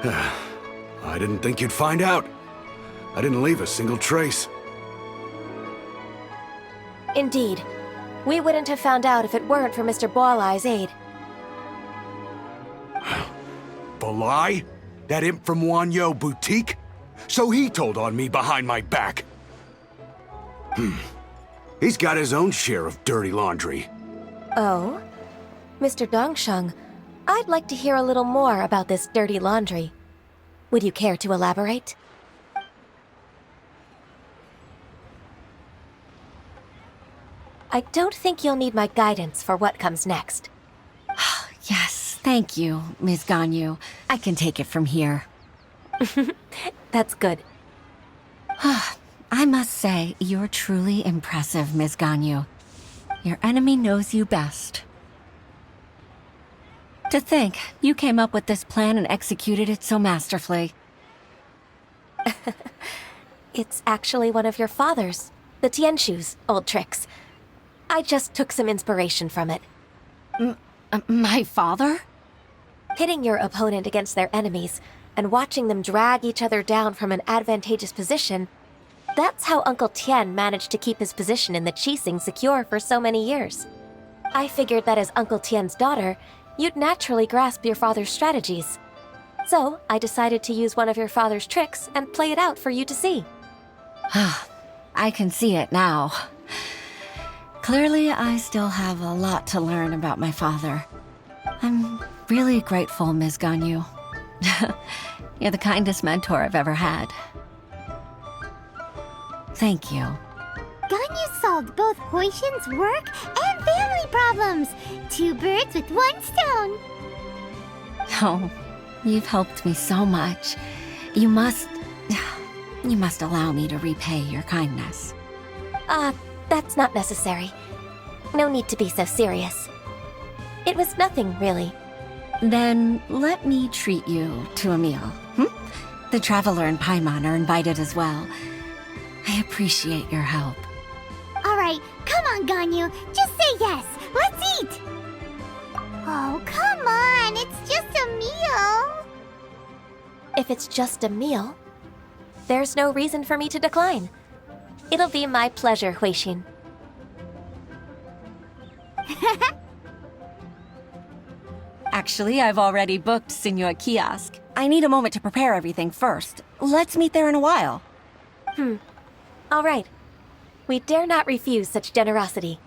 I didn't think you'd find out. I didn't leave a single trace. Indeed. We wouldn't have found out if it weren't for Mr. Boalai's aid. Balai? That imp from Wanyo Boutique? So he told on me behind my back. He's got his own share of dirty laundry. Oh? Mr. Dongsheng, I'd like to hear a little more about this dirty laundry. Would you care to elaborate? I don't think you'll need my guidance for what comes next. Yes, thank you, Ms. Ganyu. I can take it from here. That's good. I must say, you're truly impressive, Ms. Ganyu. Your enemy knows you best. To think, you came up with this plan and executed it so masterfully. It's actually one of your father's, the Tianshu's, old tricks. I just took some inspiration from it. My father? Pitting your opponent against their enemies and watching them drag each other down from an advantageous position, that's how Uncle Tian managed to keep his position in the Qixing secure for so many years. I figured that as Uncle Tian's daughter, you'd naturally grasp your father's strategies. So I decided to use one of your father's tricks and play it out for you to see. I can see it now. Clearly, I still have a lot to learn about my father. I'm really grateful, Ms. Ganyu. You're the kindest mentor I've ever had. Thank you. Ganyu solved both Huixin's work and family problems. 2 birds with 1 stone. Oh, you've helped me so much. You must allow me to repay your kindness. That's not necessary. No need to be so serious. It was nothing, really. Then let me treat you to a meal. The Traveler and Paimon are invited as well. I appreciate your help. All right, come on, Ganyu. Just say yes. Let's eat. Oh, come on. It's just a meal. If it's just a meal, there's no reason for me to decline. It'll be my pleasure, Huixin. Actually, I've already booked Senor Kiosk. I need a moment to prepare everything first. Let's meet there in a while. All right. We dare not refuse such generosity.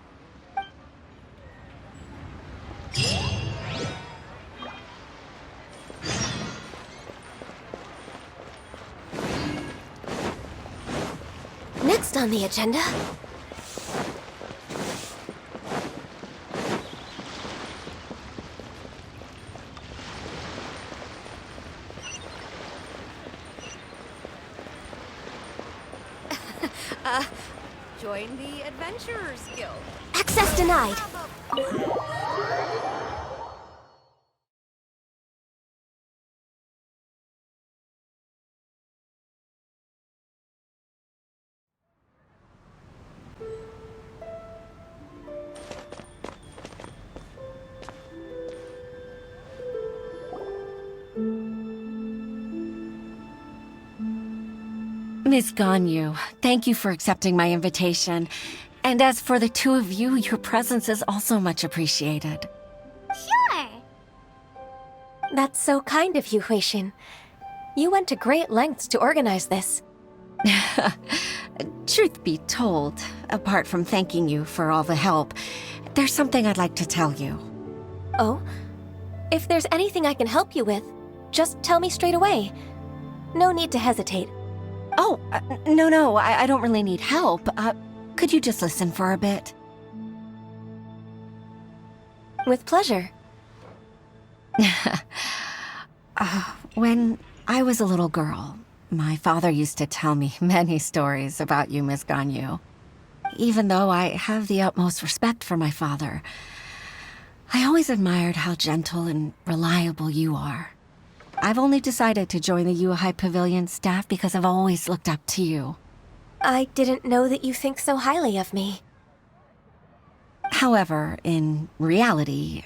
Next on the agenda... Join the Adventurers Guild. Access denied. Miss Ganyu, thank you for accepting my invitation. And as for the two of you, your presence is also much appreciated. Sure. That's so kind of you, Huixin. You went to great lengths to organize this. Truth be told, apart from thanking you for all the help, there's something I'd like to tell you. Oh? If there's anything I can help you with, just tell me straight away. No need to hesitate. Oh, no, I don't really need help. Could you just listen for a bit? With pleasure. When I was a little girl, my father used to tell me many stories about you, Miss Ganyu. Even though I have the utmost respect for my father, I always admired how gentle and reliable you are. I've only decided to join the Yuhai Pavilion staff because I've always looked up to you. I didn't know that you think so highly of me. However, in reality,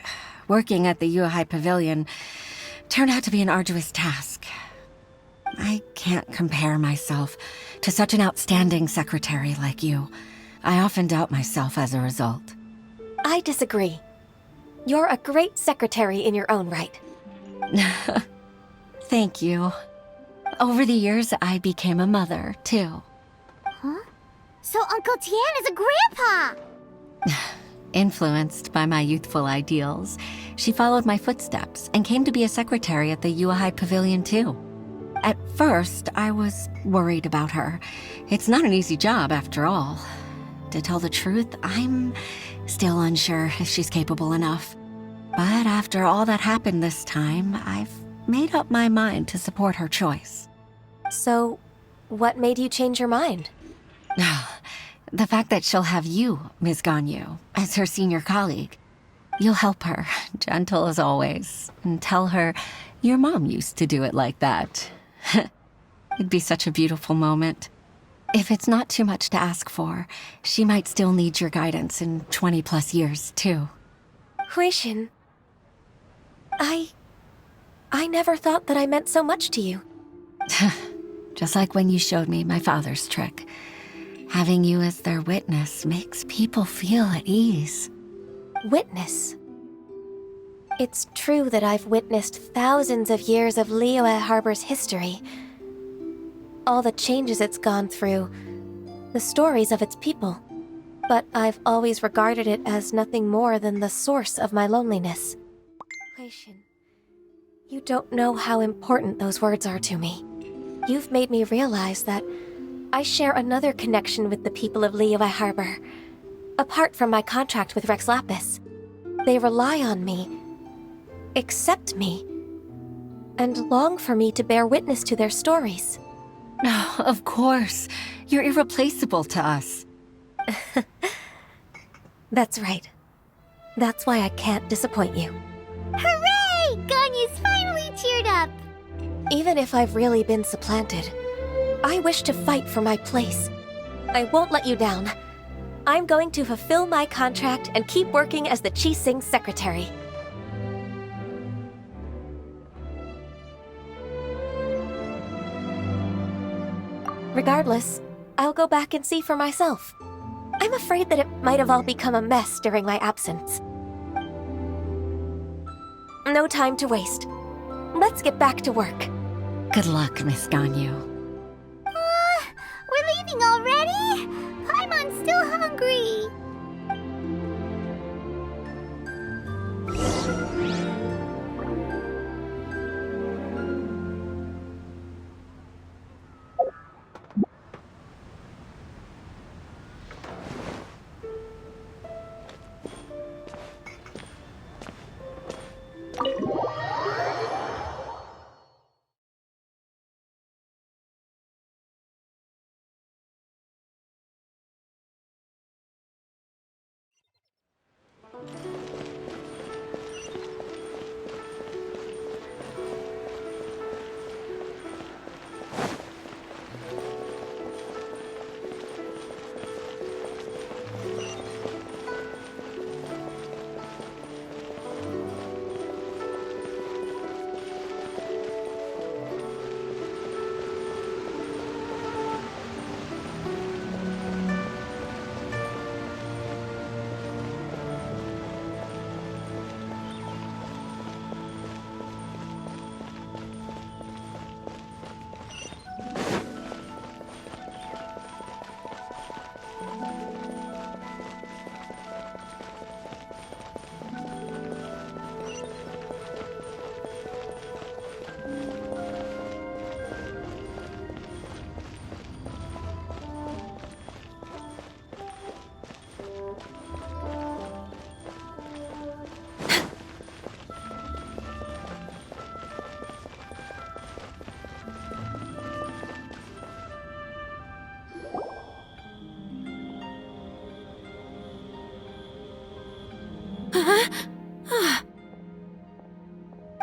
working at the Yuhai Pavilion turned out to be an arduous task. I can't compare myself to such an outstanding secretary like you. I often doubt myself as a result. I disagree. You're a great secretary in your own right. Thank you. Over the years, I became a mother, too. Huh? So Uncle Tian is a grandpa! Influenced by my youthful ideals, she followed my footsteps and came to be a secretary at the Yuhai Pavilion, too. At first, I was worried about her. It's not an easy job, after all. To tell the truth, I'm still unsure if she's capable enough. But after all that happened this time, I've made up my mind to support her choice. So, what made you change your mind? The fact that she'll have you, Ms. Ganyu, as her senior colleague. You'll help her, gentle as always, and tell her your mom used to do it like that. It'd be such a beautiful moment. If it's not too much to ask for, she might still need your guidance in 20+ years, too. Huixin, I never thought that I meant so much to you. Just like when you showed me my father's trick. Having you as their witness makes people feel at ease. Witness? It's true that I've witnessed thousands of years of Liyue Harbor's history. All the changes it's gone through, the stories of its people. But I've always regarded it as nothing more than the source of my loneliness. Huixin, you don't know how important those words are to me. You've made me realize that I share another connection with the people of Liyue Harbor. Apart from my contract with Rex Lapis, they rely on me, accept me, and long for me to bear witness to their stories. Oh, of course. You're irreplaceable to us. That's right. That's why I can't disappoint you. Hooray! Ganyu's finally cheered up! Even if I've really been supplanted, I wish to fight for my place. I won't let you down. I'm going to fulfill my contract and keep working as the Qixing secretary. Regardless, I'll go back and see for myself. I'm afraid that it might have all become a mess during my absence. No time to waste. Let's get back to work. Good luck, Miss Ganyu. We're leaving already? Paimon's still hungry.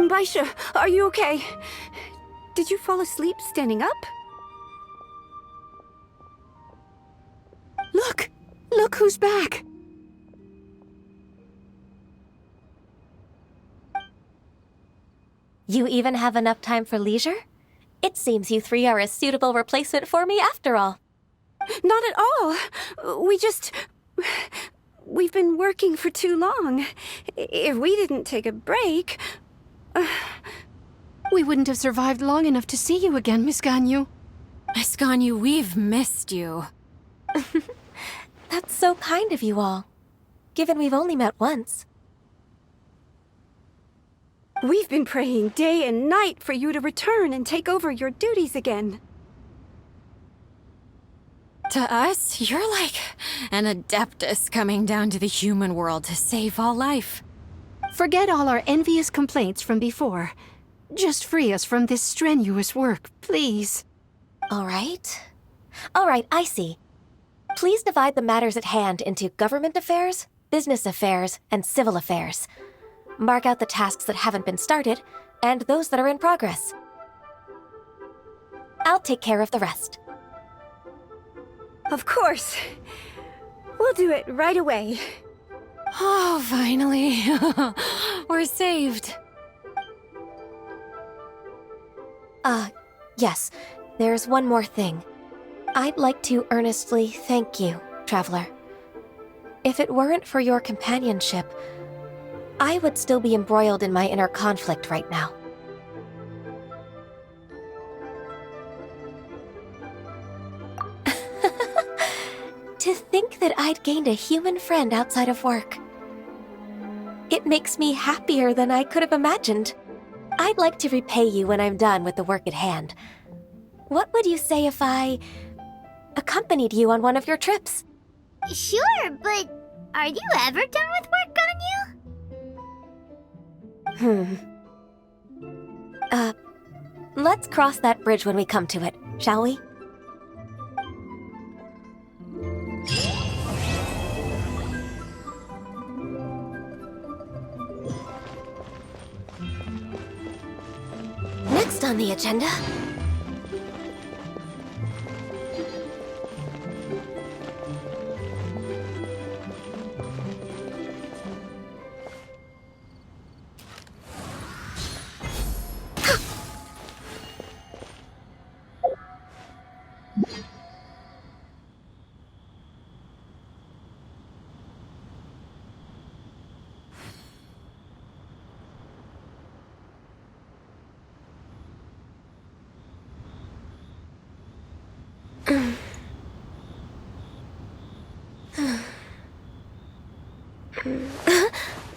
Baisha, are you okay? Did you fall asleep standing up? Look! Look who's back! You even have enough time for leisure? It seems you three are a suitable replacement for me after all. Not at all. We've been working for too long. If we didn't take a break... We wouldn't have survived long enough to see you again, Miss Ganyu. Miss Ganyu, we've missed you. That's so kind of you all, given we've only met once. We've been praying day and night for you to return and take over your duties again. To us, you're like an adeptus coming down to the human world to save all life. Forget all our envious complaints from before. Just free us from this strenuous work, please. All right, I see. Please divide the matters at hand into government affairs, business affairs, and civil affairs. Mark out the tasks that haven't been started, and those that are in progress. I'll take care of the rest. Of course. We'll do it right away. Oh, finally. We're saved. Yes. There's one more thing. I'd like to earnestly thank you, Traveler. If it weren't for your companionship, I would still be embroiled in my inner conflict right now. To think that I'd gained a human friend outside of work. It makes me happier than I could have imagined. I'd like to repay you when I'm done with the work at hand. What would you say if I accompanied you on one of your trips? Sure, but are you ever done with work, Ganyu? Let's cross that bridge when we come to it, shall we? Next on the agenda...